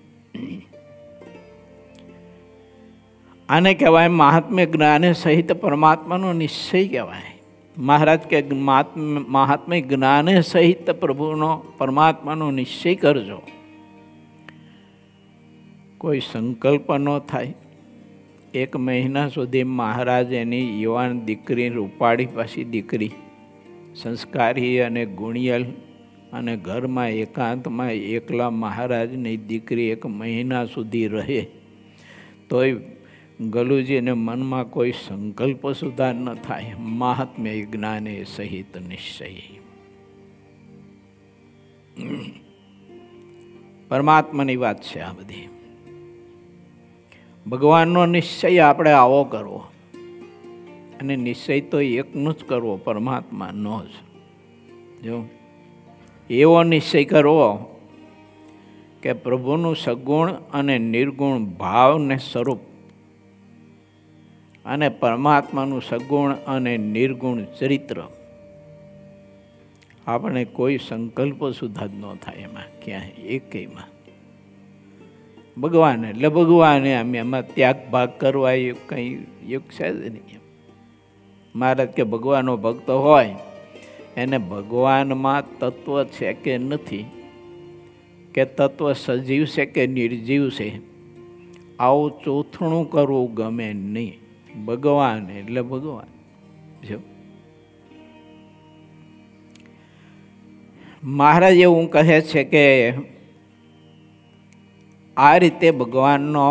આને કહેવાય મહાત્મ્ય જ્ઞાને સહિત પરમાત્માનો નિશ્ચય કહેવાય. મહારાજ કે મહાત્મ્ય જ્ઞાને સહિત પ્રભુનો પરમાત્માનો નિશ્ચય કરજો. કોઈ સંકલ્પ ન થાય. 1 મહિના સુધી મહારાજ એની યુવાન દીકરી, રૂપાળી પાછી દીકરી, સંસ્કારી અને ગુણિયલ, અને ઘરમાં એકાંતમાં એકલા મહારાજની દીકરી 1 મહિના સુધી રહે તોય ગલુજીને મનમાં કોઈ સંકલ્પ સુધાર ન થાય. મહાત્મ્ય જ્ઞાને સહિત નિશ્ચય. પરમાત્માની વાત છે આ બધી. ભગવાનનો નિશ્ચય આપણે આવો કરવો, અને નિશ્ચય તો એકનો જ કરવો, પરમાત્માનો જ. જો એવો નિશ્ચય કરવો કે પ્રભુનું સગુણ અને નિર્ગુણ ભાવ ને સ્વરૂપ, અને પરમાત્માનું સગુણ અને નિર્ગુણ ચરિત્ર, આપણે કોઈ સંકલ્પ સુધા જ ન થાય એમાં, ક્યાંય એકેયમાં. ભગવાન એટલે ભગવાન, એમાં ત્યાગ ભાગ કરવા એ કંઈ યુગ છે જ નહીં. મહારાજ કે ભગવાનનો ભક્ત હોય એને ભગવાનમાં તત્વ છે કે નથી, કે તત્વ સજીવ છે કે નિર્જીવ છે, આવું ચોથણું કરવું ગમે નહીં. ભગવાન એટલે ભગવાન. જો મહારાજ એવું કહે છે કે આ રીતે ભગવાનનો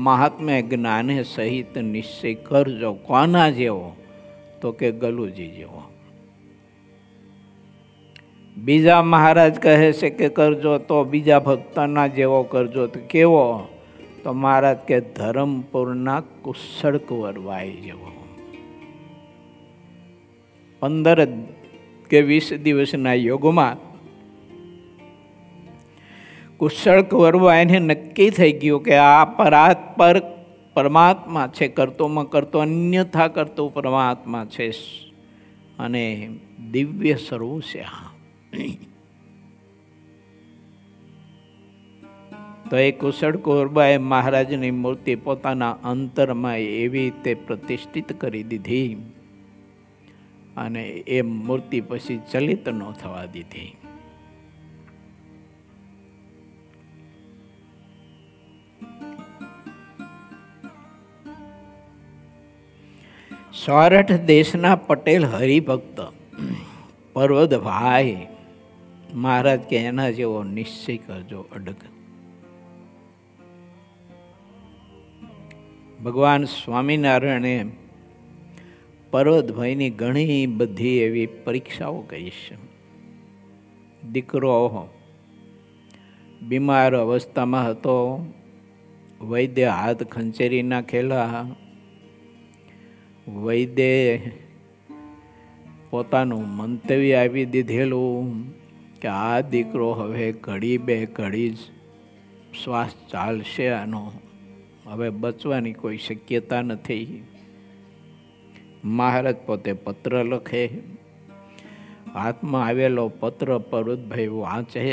મહાત્મ્ય જ્ઞાને સહિત નિશ્ચય કરજો. કોના જેવો? તો કે ગલુજી જેવો. બીજા મહારાજ કહે છે કે કરજો તો બીજા ભક્તના જેવો કરજો. તો કેવો? તો મહારાજ કે ધરમપુરના કુશળ કુંવરબાઈ જેવો. 15 કે 20 દિવસના યોગમાં કુશળ કુંવરબાઈને નક્કી થઈ ગયું કે આ પરાત્પર પરમાત્મા છે, કરતોમાં કરતો અન્યથા કરતો પરમાત્મા છે, અને દિવ્ય સ્વરૂપ છે. તો એ કુશળ કુંવરબાએ મહારાજની મૂર્તિ પોતાના અંતરમાં એવી રીતે પ્રતિષ્ઠિત કરી દીધી અને એ મૂર્તિ પછી ચલિત ન થવા દીધી. સોરઠ દેશના પટેલ હરિભક્ત પર્વતભાઈ મહારાજ કે એના જેવો નિશ્ચય કરજો અડગ. ભગવાન સ્વામિનારાયણે પર્વતભાઈની ઘણી બધી એવી પરીક્ષાઓ કહી છે. દીકરો બીમાર અવસ્થામાં હતો, વૈદ્ય હાથ ખંચેરી નાખેલા. વૈદ્ય પોતાનું મંતવ્ય આપી દીધેલું કે આ દીકરો હવે ઘડી બે ઘડી જ શ્વાસ ચાલશે, આનો હવે બચવાની કોઈ શક્યતા નથી. મહારાજ પોતે પત્ર લખે, હાથમાં આવેલો પત્ર પર્વતભાઈ વાંચે,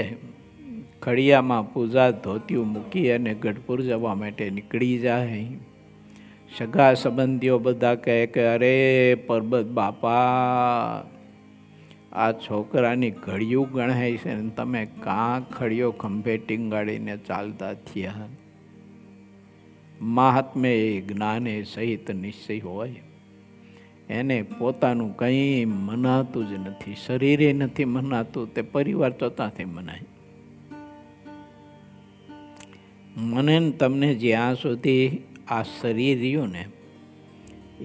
ખડિયામાં પૂજા ધોતિયું મૂકી અને ગઢપુર જવા માટે નીકળી જાય. સગા સંબંધીઓ બધા કહે કે અરે પરબત બાપા, આ છોકરાની ઘડિયું ગણાય છે ને તમે કાં ખડિયો ખંભે ટીંગાડીને ચાલતા થયા. મહાત્મે જ્ઞાને સહિત નિશ્ચય હોય, એને પોતાનું કંઈ મનાતું જ નથી, શરીરે નથી મનાતું, તે પરિવાર ચોથાથી મનાય. મને તમને જ્યાં સુધી આ શરીર રહ્યું ને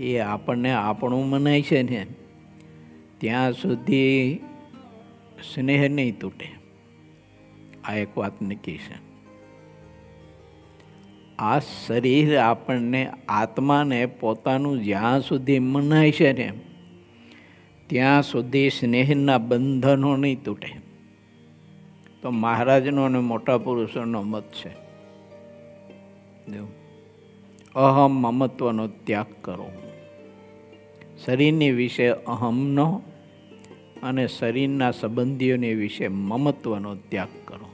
એ આપણને આપણું મનાય છે ને ત્યાં સુધી સ્નેહ નહીં તૂટે. આ એક વાત નક્કી છે. આ શરીર આપણને આત્માને પોતાનું જ્યાં સુધી મનાય છે ને ત્યાં સુધી સ્નેહના બંધનો નહીં તૂટે. તો મહારાજનો અને મોટા પુરુષોનો મત છે, અહમ મમત્વનો ત્યાગ કરો. શરીરની વિશે અહમનો અને શરીરના સંબંધીઓની વિશે મમત્વનો ત્યાગ કરો.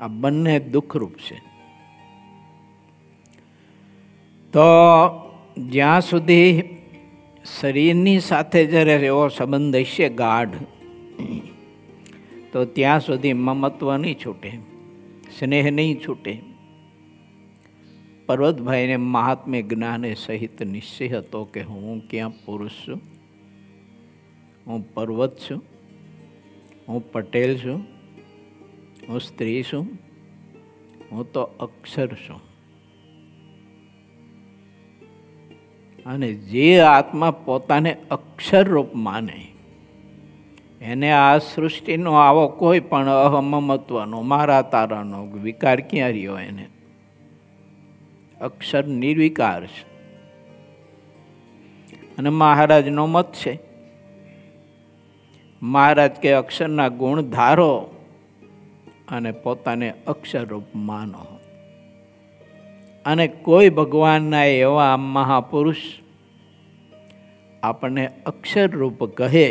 આ બંને દુઃખરૂપ છે. તો જ્યાં સુધી શરીરની સાથે જ્યારે એવો સંબંધ હશે ગાઢ, તો ત્યાં સુધી મમત્વ નહીં છૂટે, સ્નેહ નહીં છૂટે. પર્વતભાઈને મહાત્મ્ય જ્ઞાને સહિત નિશ્ચય હતો કે હું ક્યાં પુરુષ છું, હું પર્વત છું, હું પટેલ છું, હું સ્ત્રી છું, હું તો અક્ષર છું. અને જે આત્મા પોતાને અક્ષર રૂપ માને એને આ સૃષ્ટિનો આવો કોઈ પણ અહમમત્વનો મારા તારાનો વિકાર ક્યાં રહ્યો? એને અક્ષર નિર્વિકાર છે. અને મહારાજનો મત છે, મહારાજ કે અક્ષરના ગુણ ધારો અને પોતાને અક્ષરરૂપ માનો. અને કોઈ ભગવાનના એવા મહાપુરુષ આપણને અક્ષરરૂપ કહે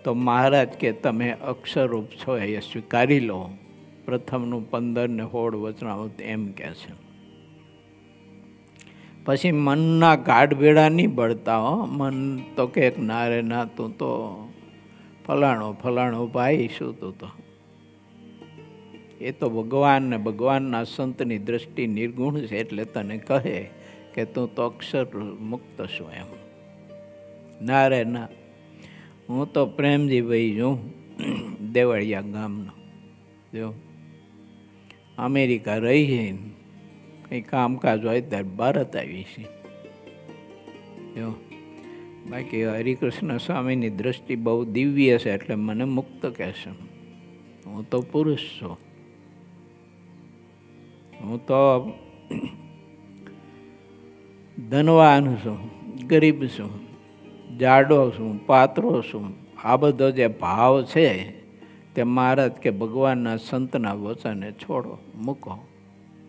તો મહારાજ કે તમે અક્ષરરૂપ છો એ સ્વીકારી લો. પ્રથમનું 15 ને 16 વચનામૃત એમ કહે છે. પછી મનના ગાઢ ભેડા નહીં બળતા હો. મન તો કે ના રે ના, તું તો ફલાણો ફલાણો ભાઈ શું તું તો. એ તો ભગવાન ને ભગવાનના સંતની દ્રષ્ટિ નિર્ગુણ છે એટલે તને કહે કે તું તો અક્ષર મુક્ત છું એમ. ના રે ના, હું તો પ્રેમજીભાઈ છું, દેવળિયા ગામનો. જો અમેરિકા રહી છે, કંઈ કામકાજ હોય ત્યારે ભારત આવી છે. જો બાકી હરિકૃષ્ણ સ્વામીની દ્રષ્ટિ બહુ દિવ્ય છે એટલે મને મુક્ત કહેશે. હું તો પુરુષ છું, હું તો ધનવાન છું, ગરીબ છું, જાડો છું, પાતળો છું. આ બધો જે ભાવ છે તે મહારાજ કે ભગવાનના સંતના વચને છોડો, મૂકો.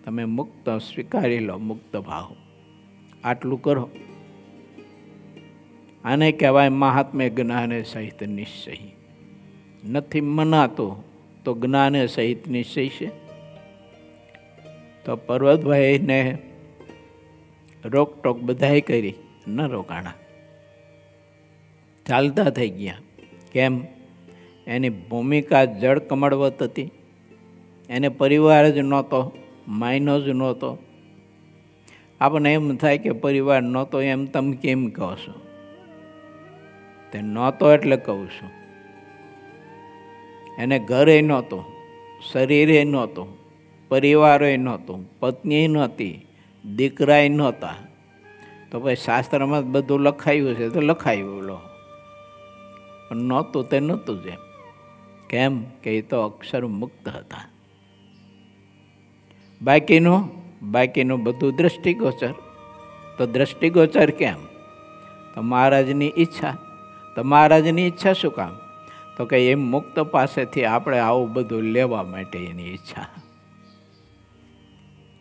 તમે મુક્ત સ્વીકારી લો, મુક્ત ભાવ. આટલું કરો. આને કહેવાય મહાત્મ્ય જ્ઞાને સહિત નિશ્ચય. નથી મનાતો તો જ્ઞાને સહિત નિશ્ચય છે. તો પર્વતભાઈને રોકટોક બધાએ કરી, ન રોકાણા, ચાલતા થઈ ગયા. કેમ? એની ભૂમિકા જળ કમળવત હતી. એને પરિવાર જ નહોતો, માયનો જ નહોતો. આપણને એમ થાય કે પરિવાર નહોતો એમ તમે કેમ કહો છો? તે નહોતો એટલે કહું છું. એને ઘરે નહોતું, શરીરે નહોતું, પરિવારે નહોતું, પત્ની નહોતી, દીકરાય નહોતા. તો ભાઈ શાસ્ત્રમાં બધું લખાયું છે તો લખાયું લો, પણ નહોતું તે નહોતું જ. કેમ કે એ તો અક્ષર મુક્ત હતા. બાકીનું બધું દ્રષ્ટિગોચર. તો દ્રષ્ટિગોચર કેમ? તો મહારાજની ઈચ્છા. તો મહારાજની ઈચ્છા શું કામ? તો કે એ મુક્ત પાસેથી આપણે આવું બધું લેવા માટે એની ઈચ્છા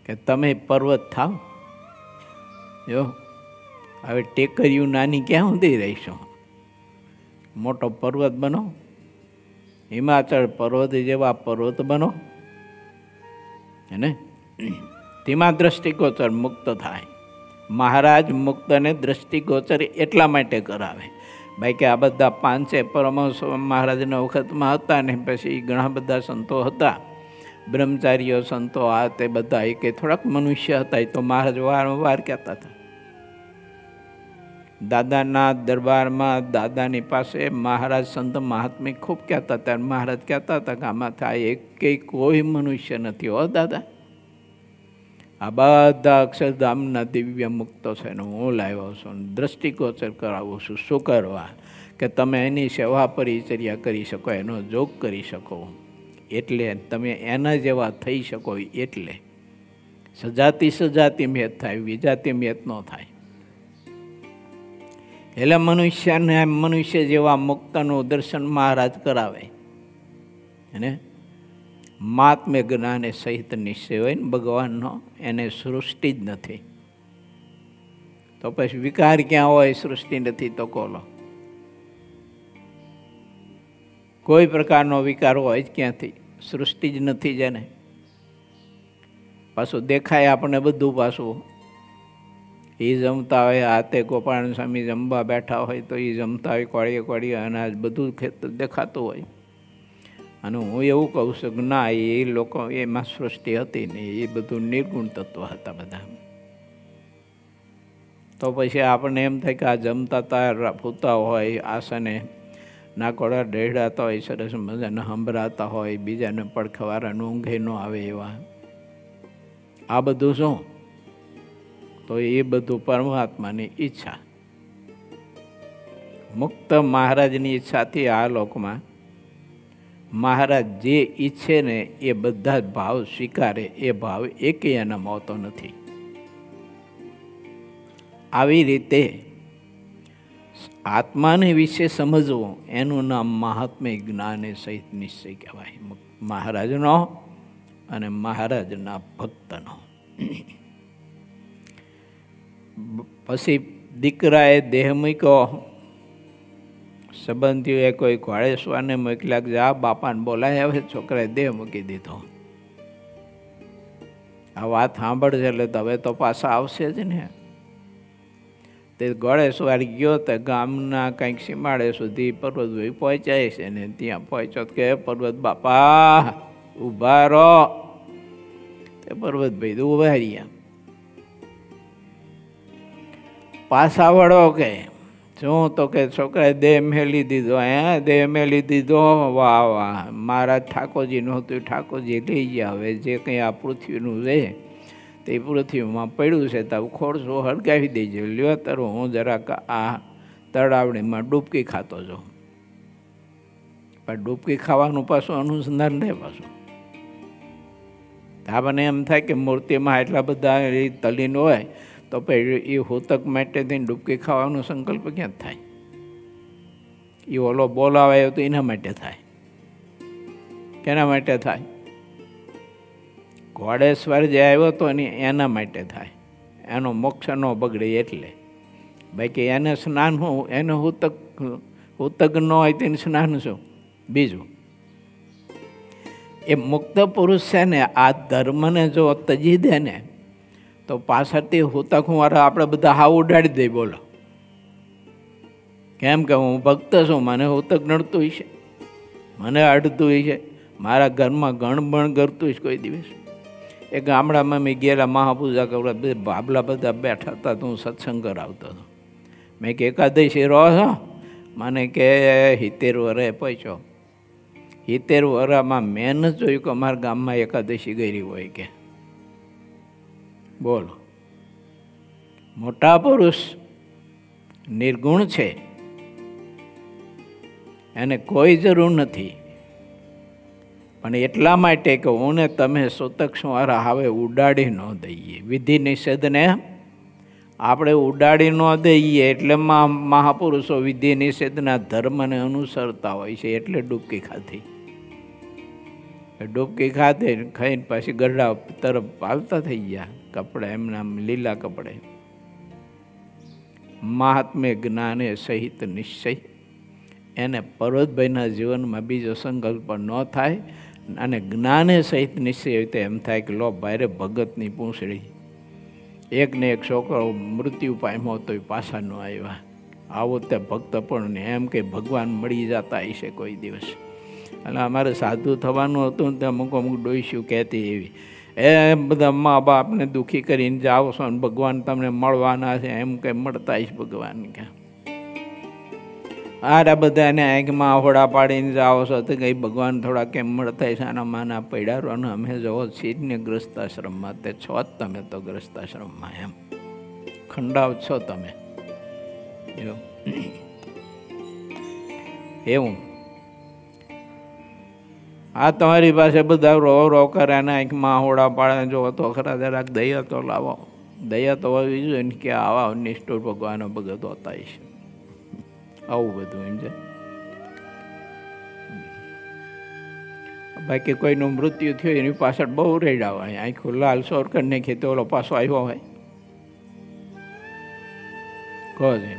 કે તમે પર્વત થાવ. જો હવે ટેકરીયું નાની ક્યાં સુધી રહીશું? મોટો પર્વત બનો, હિમાચલ પર્વત જેવા પર્વત બનો, એને તેમાં દ્રષ્ટિગોચર મુક્ત થાય. મહારાજ મુક્તને દ્રષ્ટિગોચર એટલા માટે કરાવે. ભાઈ કે આ બધા પાંચે પરમહંસ મહારાજના વખતમાં હતા ને પછી ઘણા બધા સંતો હતા, બ્રહ્મચારીઓ સંતો, આ તે બધા એ કે થોડાક મનુષ્ય હતા. એ તો મહારાજ વારંવાર કહેતા હતા. દાદાના દરબારમાં દાદાની પાસે મહારાજ સંત મહાત્મ્ય ખૂબ કહેતા હતા. મહારાજ કહેતા હતા કે આમાં થાય એક કોઈ મનુષ્ય નથી હો દાદા, આ બધા અક્ષરધામના દિવ્ય મુક્તો છે ને હું લાવ્યો છું, દ્રષ્ટિગોચર કરાવું છું. શું કરવા? કે તમે એની સેવા પરિચર્યા કરી શકો, એનો જોગ કરી શકો, એટલે તમે એના જેવા થઈ શકો. એટલે સજાતિ મેદ થાય, વિજાતિ મેદ ન થાય. એટલે મનુષ્ય જેવા મુક્તનું દર્શન મહારાજ કરાવે. અને મહાત્મ્ય જ્ઞાને સહિત નિશ્ચય હોય ને ભગવાનનો, એને સૃષ્ટિ જ નથી. તો પછી વિકાર ક્યાં હોય? સૃષ્ટિ નથી તો કોલો કોઈ પ્રકારનો વિકાર હોય જ ક્યાંથી? સૃષ્ટિ જ નથી જેને. પાછું દેખાય આપણે બધું. પાછું એ જમતા હોય, હાથે ગોપાલ સ્વામી જમવા બેઠા હોય તો એ જમતા હોય, કોળીએ અનાજ બધું દેખાતું હોય. અને હું એવું કહું છું કે ના, એ લોકો એમાં સૃષ્ટિ હતી ને, એ બધું નિર્ગુણ તત્વ હતા બધા. તો પછી આપણને એમ થાય કે આ જમતા હતા, ફૂતા હોય આસને, નાકોડા ઢેડાતા હોય, સરસ મજાને સંભળાતા હોય, બીજાને પડખવાળાને ઊંઘે ન આવે એવા. આ બધું શું? તો એ બધું પરમાત્માની ઈચ્છા. મુક્ત મહારાજની ઈચ્છાથી આ લોકમાં મહારાજ જે ઈચ્છે ને એ બધા જ ભાવ સ્વીકારે. એ ભાવ એકેય એનામાં આવતો નથી. આવી રીતે આત્માને વિશે સમજવું, એનું નામ મહાત્મ્ય જ્ઞાને સહિત નિશ્ચય કહેવાય. મહારાજનો અને મહારાજના ભક્તનો. પછી દીકરાએ દેહ મૂક્યો, સંબંધીઓએ કોઈ ઘોડેસવારને મોકલ્યા કે જા બાપાને બોલાય. હવે છોકરાએ દેહ મૂકી દીધો. આ વાત સાંભળશે એટલે હવે તો પાછા આવશે જ ને. તે ઘોડેસવાર ગયો તો ગામના કંઈક સીમાડે સુધી પર્વતભાઈ પહોંચાય છે ને ત્યાં પહોંચ્યો કે પર્વત બાપા ઊભા રહો. તે પર્વતભાઈ તો ઊભા રહ્યા. પાછા વળો કે શું? તો કે છોકરાએ દેહ મેલી દીધો. દેહ મેલી દીધો. વાહ વાહ, મહારાજ ઠાકોરજી નહોતું, ઠાકોરજી લઈ ગયા. હવે જે કંઈ આ પૃથ્વીનું છે તે પૃથ્વીમાં પડ્યું છે તો ખોરસો હળગાવી દેજો. લ્યો તરું હું જરાક આ તળાવડીમાં ડૂબકી ખાતો જાઉં. પણ ડૂબકી ખાવાનું પાછું અનુસંધાન રહે. પાછું આપણને એમ થાય કે મૂર્તિમાં એટલા બધા તલીન હોય તો પછી એ હોતક માટે થઈને ડૂબકી ખાવાનો સંકલ્પ ક્યાં થાય? એ ઓલો બોલાવાયો તો એના માટે થાય. કેના માટે થાય? ઘોડેશ્વર જે આવ્યો હતો ને એના માટે થાય. એનો મોક્ષ ન બગડે એટલે. બાકી એને સ્નાન શું? એને હુતક ન હોય તેને સ્નાન શું? બીજું એ મુક્ત પુરુષ છે ને આ ધર્મને જો તજી દે ને તો પાછળથી હુતકવાળા આપણે બધા હાવ ઉડાડી દઈ. બોલો કેમ કે હું ભક્ત છું, મને હુતક નડતું હોય છે, મને અડતું હોય છે, મારા ઘરમાં ગણબણ કરતું હોય કોઈ દિવસ. એ ગામડામાં મેં ગયેલા મહાપૂજા કરવા, બાબલા બધા બેઠા હતા તો હું સત્સંગ કરાવતો હતો. મેં કે એકાદશી રહો છો? મને કે 70 વર્ષે પહોંચ્યો. 70 વર્ષમાં મેં ન જોયું કે અમારા ગામમાં એકાદશી ગઈ હોય કે. બોલો, મોટા પુરુષ નિર્ગુણ છે, એને કોઈ જરૂર નથી. પણ એટલા માટે કે હું ને તમે સુતક્ષવાળા હવે ઉડાડી ન દઈએ, વિધિ નિષેધને આપણે ઉડાડી ન દઈએ. એટલે મહાપુરુષો વિધિ નિષેધના ધર્મને અનુસરતા હોય છે. એટલે ડૂબકી ખાધી, ડૂબકી ખાધે ખાઈને પાછી ગરડા તરફ આવતા થઈ ગયા. કપડા એમના લીલા કપડે. મહાત્મ્ય જ્ઞાને સહિત નિશ્ચય, એને પર્વતભાઈના જીવનમાં બીજો સંકલ્પ ન થાય. અને જ્ઞાને સહિત નિશ્ચય હોય તો એમ થાય કે લો ભાઈરે ભગતની પૂંછડી. એકને એક છોકરો મૃત્યુ પામ્યો તો પાછા ન આવ્યા. આવો તે ભક્ત પણ એમ કે ભગવાન મળી જતા હશે કોઈ દિવસ. એટલે અમારે સાધુ થવાનું હતું ને ત્યાં અમુક ડોઈશું કહેતી એવી, એ બધા મા બાપને દુઃખી કરીને જાઓ છો ને ભગવાન તમને મળવાના છે, એમ કંઈ મળતા હશે ભગવાન કે. આરા બધાને આંખમાં હોડા પાડીને જાઓ છો તો કંઈ ભગવાન થોડા કેમ મળતા હશે? આના માના પડ્યા. અને અમે જવો છીને ગ્રસ્તાશ્રમમાં, તે છો જ તમે તો ગ્રસ્તાશ્રમમાં, એમ ખંડાવ છો તમે. એવું આ તમારી પાસે બધા રો કરે અને આંખમાં હોડા પાડે. જો તો ખરા જરાક દયા તો લાવો. દયા તો હોવી જોઈએ ને કે આવા નિષ્ઠુર ભગવાન ભગત હોતા છે. આવું બધું એમ છે. બાકી કોઈનું મૃત્યુ થયું એની પાછળ બહુ રેડા હોય. આંખું લાલ સોર કરી નાખીએ તો ઓલો પાછો આવ્યો હોય. કહો છે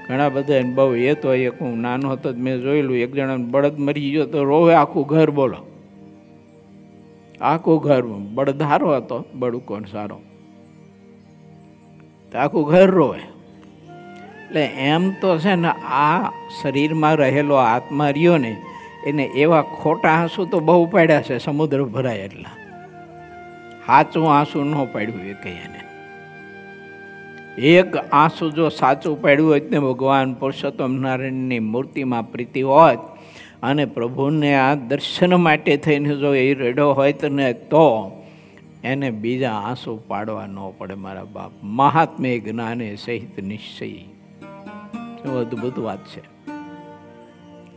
ઘણા બધા બહુ. એ તો એક હું નાનો હતો મેં જોયેલું, એક જણા બળદ મરી ગયો તો રોવે આખું ઘર. બોલો, આખું ઘર. બળદ સારો હતો, બળુકો સારો, તો આખું ઘર રોવે. એટલે એમ તો છે ને આ શરીરમાં રહેલો આત્મા રહ્યો ને એને એવા ખોટા આંસુ તો બહુ પાડ્યા છે. સમુદ્ર ભરાય એટલા સાચું આંસુ ન પાડ્યું એ કહીએ ને. એક આંસુ જો સાચું પાડ્યું હોય ને ભગવાન પુરુષોત્તમ નારાયણની મૂર્તિમાં પ્રીતિ હોય અને પ્રભુને આ દર્શન માટે થઈને જો એ રેડો હોય તો એને બીજા આંસુ પાડવા ન પડે. મારા બાપ મહાત્મ્ય જ્ઞાને સહિત નિશ્ચય. શું અદભુત વાત છે.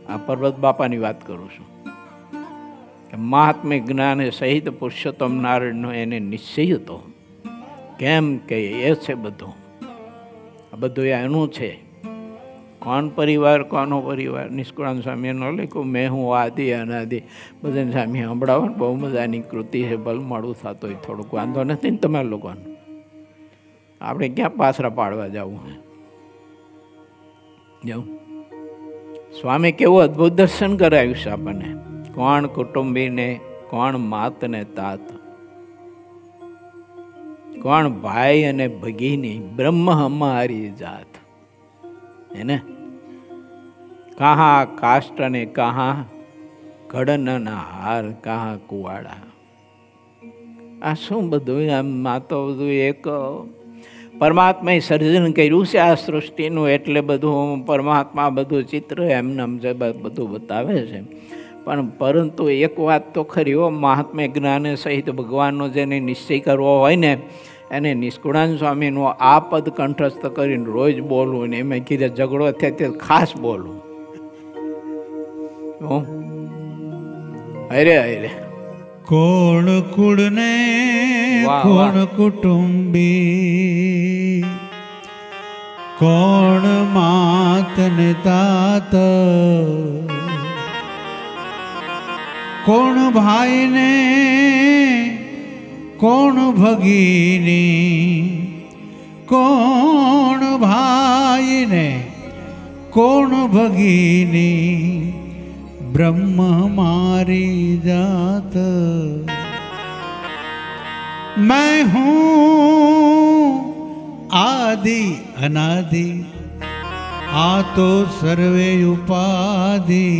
આ પર્વત બાપાની વાત કરું છું કે મહાત્મ્ય જ્ઞાને સહિત પુરુષોત્તમ નારાયણનો એને નિશ્ચય હતો. કેમ કે એ છે બધું, આ બધું એનું છે. કોણ પરિવાર, કોનો પરિવાર? નિષ્કુળાન સ્વામી ન લખ્યું મેં હું આદિ અનાદિ. બધાને સ્વામી સંભળાવો ને, બહુ મજાની કૃતિ છે. ભલ મળું થતો હોય થોડુંક વાંધો નથી ને તમારા લોકોને. આપણે ક્યાં પાછરા પાડવા જવું? જવું સ્વામી કેવું અદભુત દર્શન કરાવ્યું છે આપણને. કોણ કુટુંબીને, કોણ માત ને તાત, કોણ ભાઈ અને ભગીની, બ્રહ્મ હમારી જાત. એને કહા કાષ્ટ ને કહા ઘડનના હાર, કહા કુવાડા. આ શું બધું? આમ તો બધું એક પરમાત્માએ સર્જન કર્યું છે આ સૃષ્ટિનું. એટલે બધું પરમાત્મા બધું ચિત્ર એમને બધું બતાવે છે. પણ પરંતુ એક વાત તો ખરી હો, મહાત્મ્ય જ્ઞાને સહિત ભગવાનનો જેને નિશ્ચય કરવો હોય ને એને નિષ્કુળાન સ્વામીનું આ પદ કંઠસ્થ કરીને રોજ બોલવું ને એમાં કીધે ઝઘડો થાય તે ખાસ બોલવું. અરે અરે કોણ કુળને કોણ કુટુંબી, કોણ માત ને તાત, કોણ ભાઈ ને કોણ ભગીની, કોણ ભાઈ ને કોણ ભગીની, ब्रह्म हमारी जात। मैं हूँ आदि अनादि, आ तो सर्वे उपाधि।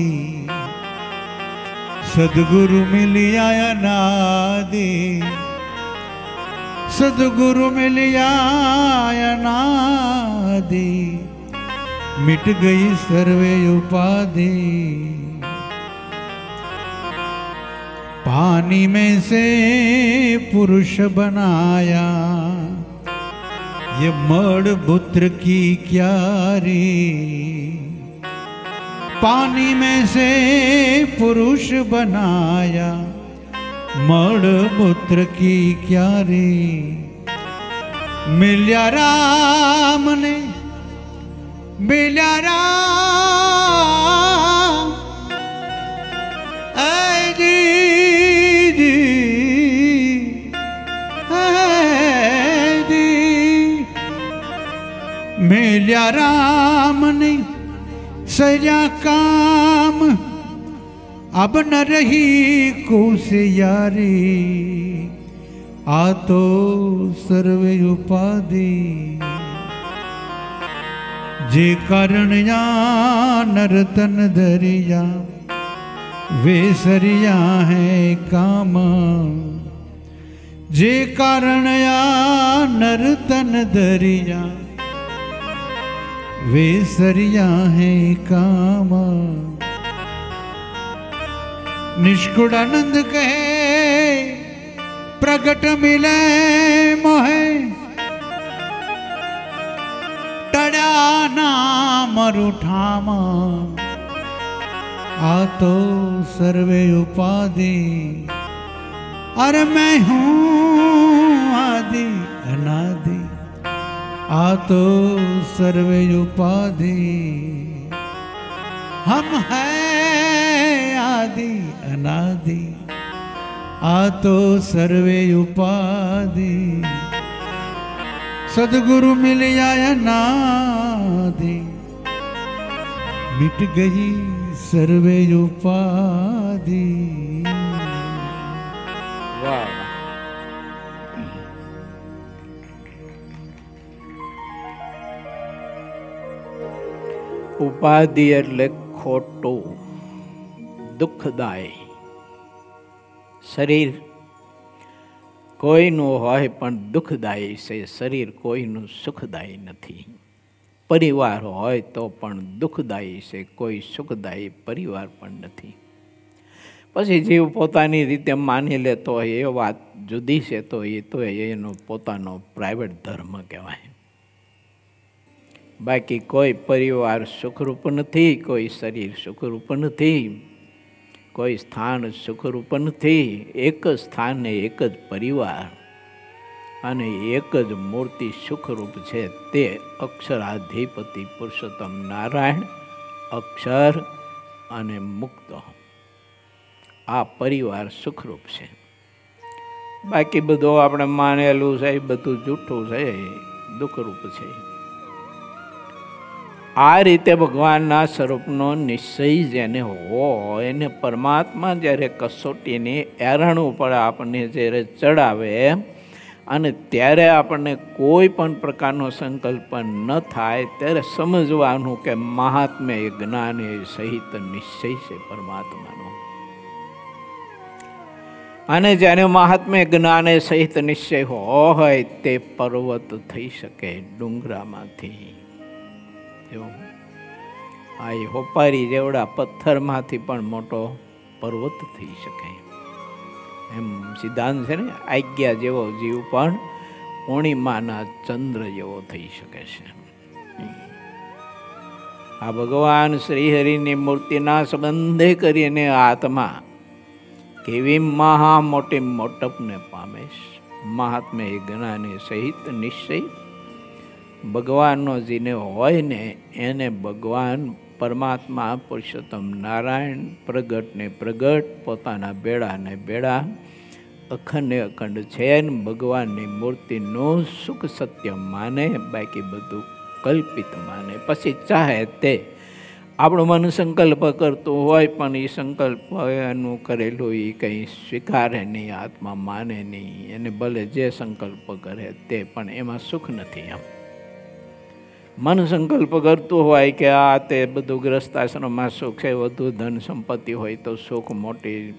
सदगुरु मिलिया अनादि, सदगुरु मिलिया अनादि। मिट गई सर्वे उपाधि। पानी में से पुरुष बनाया, ये मड़ पुत्र की क्यारी। पानी में से पुरुष बनाया, मड़ पुत्र की क्यारी। मिल्या राम ने, मिल्या राम मिल्या राम ने सजा काम। अब न रही कुछ यारी, आ तो सर्वे उपाधि। जे कारण या नरतन धरिया, वे सरिया है काम। जे कारण या नरतन धरिया, वे सरिया है काम। निष्कुड़ानंद कहे प्रगट मिले मोहे, टड़ा नाम रूठाम। आ तो सर्वे उपाधि, अरे मैं हूँ आदि अनादि। आ तो सर्वे उपाधि, हम हैं आदि अनादि। आ तो सर्वे उपाधि। सदगुरु मिलिया अनादि, मिट गई सर्वे उपाधि। वाह। ઉપાધિ એટલે ખોટું, દુઃખદાયી. શરીર કોઈનું હોય પણ દુઃખદાયી છે, શરીર કોઈનું સુખદાયી નથી. પરિવાર હોય તો પણ દુઃખદાયી છે, કોઈ સુખદાયી પરિવાર પણ નથી. પછી જીવ પોતાની રીતે માની લેતો હોય એ વાત જુદી છે, તો એ તો એનો પોતાનો પ્રાઇવેટ ધર્મ કહેવાય. બાકી કોઈ પરિવાર સુખરૂપ નથી, કોઈ શરીર સુખરૂપ નથી, કોઈ સ્થાન સુખરૂપ નથી. એક જ સ્થાને એક જ પરિવાર અને એક જ મૂર્તિ સુખરૂપ છે, તે અક્ષરાધિપતિ પુરુષોત્તમ નારાયણ, અક્ષર અને મુક્ત. આ પરિવાર સુખરૂપ છે. બાકી બધું આપણે માનેલું છે એ બધું જૂઠું છે, દુઃખરૂપ છે. આ રીતે ભગવાનના સ્વરૂપનો નિશ્ચય જેને હોય એને પરમાત્મા જ્યારે કસોટીની એરણ ઉપર આપણને જ્યારે ચડાવે અને ત્યારે આપણને કોઈ પણ પ્રકારનો સંકલ્પ ન થાય, ત્યારે સમજવાનું કે મહાત્મ્ય એ જ્ઞાન એ સહિત નિશ્ચય છે પરમાત્માનો. અને જેને મહાત્મ્ય જ્ઞાન એ સહિત નિશ્ચય હોય તે પર્વત થઈ શકે ડુંગરામાંથી. આ હોપારી જેવડા પથ્થરમાંથી પણ મોટો પર્વત થઈ શકે એમ સિદ્ધાંત છે ને. આજ્ઞા જેવો જીવ પણ પૂર્ણિમાના ચંદ્ર જેવો થઈ શકે છે. આ ભગવાન શ્રીહરિની મૂર્તિના સંબંધે કરીને આત્મા કેવી મહા મોટી મોટપને પામે છે. મહાત્મ્ય જ્ઞાને સહિત નિશ્ચય ભગવાનનો જેને હોય ને એને ભગવાન પરમાત્મા પુરુષોત્તમ નારાયણ પ્રગટ ને પ્રગટ, પોતાના બેડા ને બેડા, અખંડ અખંડ છે. ભગવાનની મૂર્તિનું સુખ સત્ય માને, બાકી બધું કલ્પિત માને. પછી ચાહે તે આપણું મન સંકલ્પ કરતું હોય પણ એ સંકલ્પ એનું કરેલું એ કંઈ સ્વીકારે નહીં, આત્મા માને નહીં. એને ભલે જે સંકલ્પ કરે તે, પણ એમાં સુખ નથી. એમ મન સંકલ્પ કરતું હોય કે આ તે બધું ગ્રસ્તાશ્રમમાં સુખ છે, વધુ ધન સંપત્તિ હોય તો સુખ, મોટી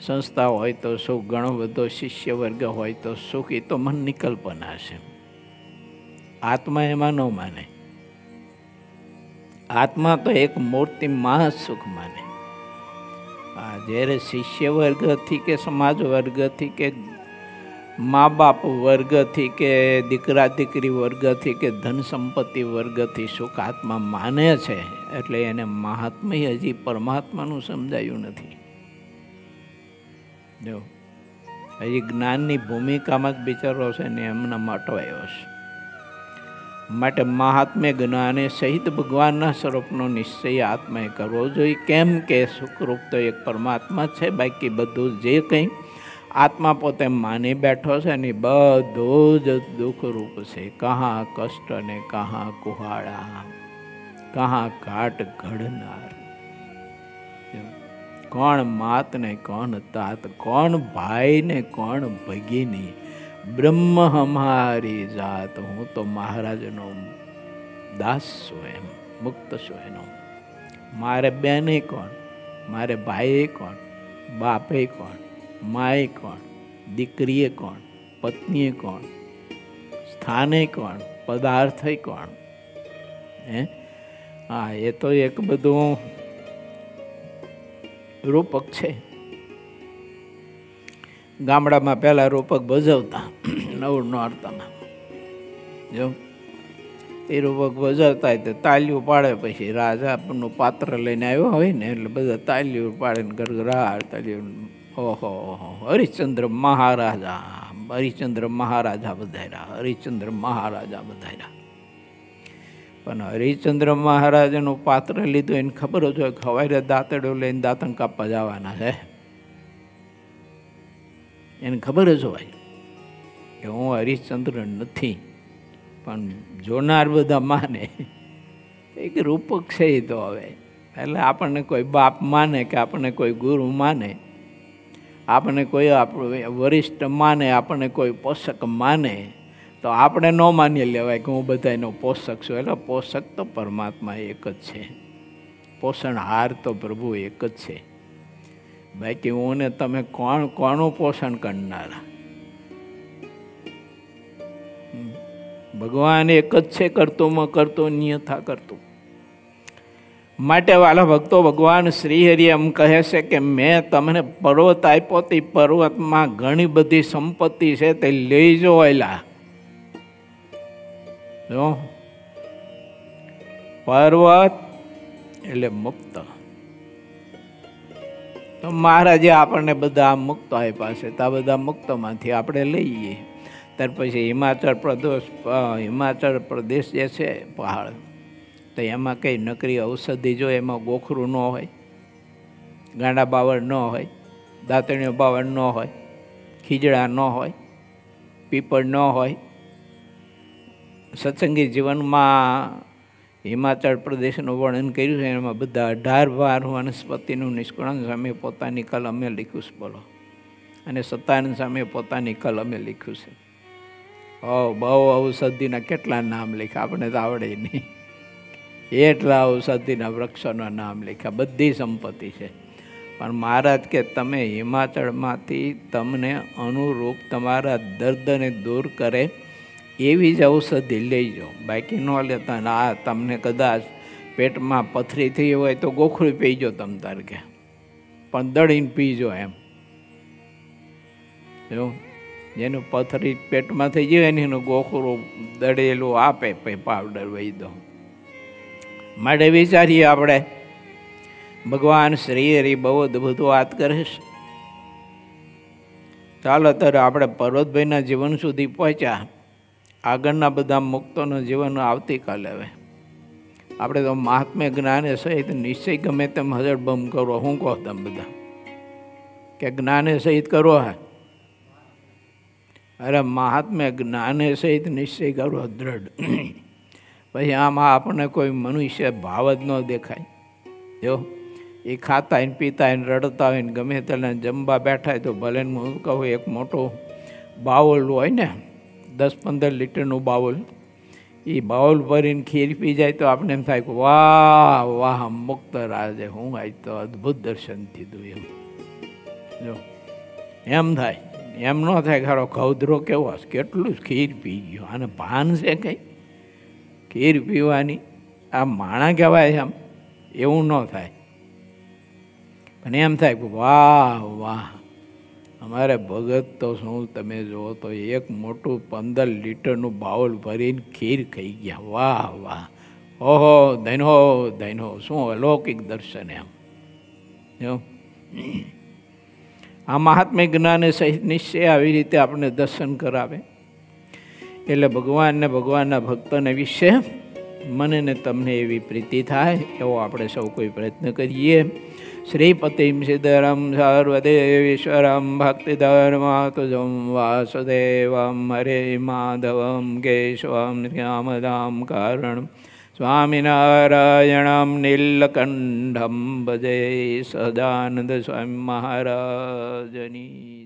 સંસ્થા હોય તો સુખ, ઘણો બધો શિષ્ય વર્ગ હોય તો સુખ, એ તો મનની કલ્પના છે. આત્મા એમાં ન માને. આત્મા તો એક મૂર્તિમાં સુખ માને. જ્યારે શિષ્ય વર્ગથી કે સમાજ વર્ગથી કે મા બાપ વર્ગથી કે દીકરા દીકરી વર્ગથી કે ધન સંપત્તિ વર્ગથી સુખ આત્મા માને છે, એટલે એને મહાત્મા હજી પરમાત્માનું સમજાયું નથી. જો હજી જ્ઞાનની ભૂમિકામાં જ બિચારો છે ને એમના અટવાયો છે. માટે મહાત્મ્ય જ્ઞાને સહિત ભગવાનના સ્વરૂપનો નિશ્ચય આત્માએ કરવો જોઈએ. કેમ કે સુખરૂપ તો એક પરમાત્મા છે, બાકી બધું જે કંઈ આત્મા પોતે માની બેઠો છે ને બધું જ દુઃખરૂપ છે. કહા કષ્ટ ને કહા કુહાડા, કહા ઘાટ ઘડનાર. કોણ માત ને કોણ તાત, કોણ ભાઈ ને કોણ ભગીની, બ્રહ્મ હમારી જાત. હું તો મહારાજનો દાસ છું, એમ મુક્ત છું એનો. મારે બેને કોણ, મારે ભાઈએ કોણ, બાપે કોણ, માએ કોણ, દીકરીએ કોણ, પત્નીએ કોણ, સ્થાને કોણ, પદાર્થે કોણ. હા, એ તો એક બધું રૂપક છે. ગામડામાં પહેલા રૂપક ભજવતા નોરતામાં, જો એ રૂપક ભજવતા હોય તો તાલીઓ પાડે. પછી રાજાનું પાત્ર લઈને આવ્યો હોય ને એટલે બધા તાલીઓ પાડે ને ગરગરાટ તાલીઓ. ઓહો, હરિશ્ચંદ્ર મહારાજા, હરિશ્ચંદ્ર મહારાજા બધાયરા, હરિશ્ચંદ્ર મહારાજા બધાયરા. પણ હરિશ્ચંદ્ર મહારાજાનું પાત્ર લીધું એને ખબર જ હોય કે હવારે દાંતડો લઈને દાંતણ કાપવા જવાના છે. એને ખબર જ હોય કે હું હરિશ્ચંદ્ર નથી, પણ જોનાર બધા માને એક રૂપક છે. એ તો હવે એટલે આપણને કોઈ બાપ માને કે આપણને કોઈ ગુરુ માને, આપણને કોઈ આપણું વરિષ્ઠ માને, આપણને કોઈ પોષક માને, તો આપણે ન માની લેવાય કે હું બધાનો પોષક છું. એટલે પોષક તો પરમાત્મા એક જ છે, પોષણહાર તો પ્રભુ એક જ છે. બાકી હું ને તમે કોનું પોષણ કરનારા? ભગવાન એક જ છે, કરતોમાં કરતો, નિયથા કરતો. માટે વાલા ભક્તો, ભગવાન શ્રી હરિ એમ કહે છે કે મેં તમને પર્વત આપ્યો, તે પર્વતમાં ઘણી બધી સંપત્તિ છે, તે લઈ જો. એલા જો પર્વત એટલે મુક્ત. તો મહારાજે આપણને બધા મુક્ત આપ્યા છે, તો આ બધા મુક્તમાંથી આપણે લઈએ. ત્યાર પછી હિમાચલ પ્રદેશ જે છે પહાડ, તો એમાં કંઈ નકરી ઔષધિ જો એમાં ગોખરું ન હોય, ગાંડા બાવળ ન હોય, દાંતણીઓ બાવળ ન હોય, ખીજડા ન હોય, પીપળ ન હોય. સત્સંગી જીવનમાં હિમાચલ પ્રદેશનું વર્ણન કર્યું છે. એમાં બધા 18 વનસ્પતિનું નિષ્કુળાનંદ સ્વામીએ પોતાની કલમે લખ્યું છે. બોલો. અને સત્તાનંદ સ્વામીએ પોતાની કલમે લખ્યું છે. બહુ ઔષધિના કેટલા નામ લખ્યા, આપણે તો આવડે નહીં. એટલા ઔષધિના વૃક્ષોના નામ લખ્યા. બધી સંપત્તિ છે. પણ મહારાજ કે તમે હિમાચળમાંથી તમને અનુરૂપ તમારા દર્દને દૂર કરે એવી જ ઔષધિ લઈ જાઓ, બાકી ન લેતા. આ તમને કદાચ પેટમાં પથરી થઈ હોય તો ગોખરું પીજો તમ તાર કે, પણ દળીને પીજો. એમ જો જેનું પથરી પેટમાં થઈ જાય એનું ગોખરું દળેલું આપે, પછી પાવડર વહી દો. માટે વિચારીએ આપણે, ભગવાન શ્રી હરિ બહુ અદભુત વાત કરે છે. ચાલો અત્યારે આપણે પર્વતભાઈના જીવન સુધી પહોંચ્યા. આગળના બધા મુક્તોનું જીવન આવતીકાલે. હવે આપણે તો મહાત્મ્ય જ્ઞાને સહિત નિશ્ચય ગમે તેમ હજળબમ કરો. શું કહો તમે બધા કે જ્ઞાને સહિત કરો? હે, અરે મહાત્મ્ય જ્ઞાને સહિત નિશ્ચય કરો દ્રઢ. પછી આમાં આપણને કોઈ મનુષ્ય ભાવ જ ન દેખાય. જો એ ખાતા હોય ને પીતા હોય ને રડતા હોય ને ગમે તેને જમવા બેઠા હોય તો ભલે હું કહું એક મોટો બાઉલ હોય ને 10-15 લીટરનું બાઉલ, એ બાઉલ ભરીને ખીર પી જાય તો આપણે એમ થાય કે વાહ વાહ મુક્ત રાજે હું આજ તો અદ્ભુત દર્શન થયું એમ. જો એમ થાય, એમ ન થાય ખારો ખૌદરો કેવો હશે, કેટલું ખીર પી ગયો, આને ભાન છે કંઈ ખીર પીવાની, આ માણા કહેવાય આમ, એવું ન થાય. પણ એમ થાય કે વાહ વાહ અમારે ભગત તો શું તમે જુઓ તો એક મોટું 15 લીટરનું બાઉલ ભરીને ખીર ખાઈ ગયા, વાહ વાહ ઓહો ધૈનો ધૈનો, શું અલૌકિક દર્શન એમ. જો આ મહાત્મ્ય જ્ઞાને સહિત નિશ્ચય આવી રીતે આપણે દર્શન કરાવે એટલે ભગવાનને ભગવાનના ભક્તોને વિશે મને ને તમને એવી પ્રીતિ થાય એવો આપણે સૌ કોઈ પ્રયત્ન કરીએ. શ્રીપતિમ સિદ્ધરમ સર્વદેવેશ્વરમ ભક્તિધર્માતુજમ વાસુદેવમ હરે માધવમ કેશવમ શ્યામદામ કારણમ સ્વામિનારાયણમ નીલકંઠમ ભજે સદાનંદ સ્વામી મહારાજની.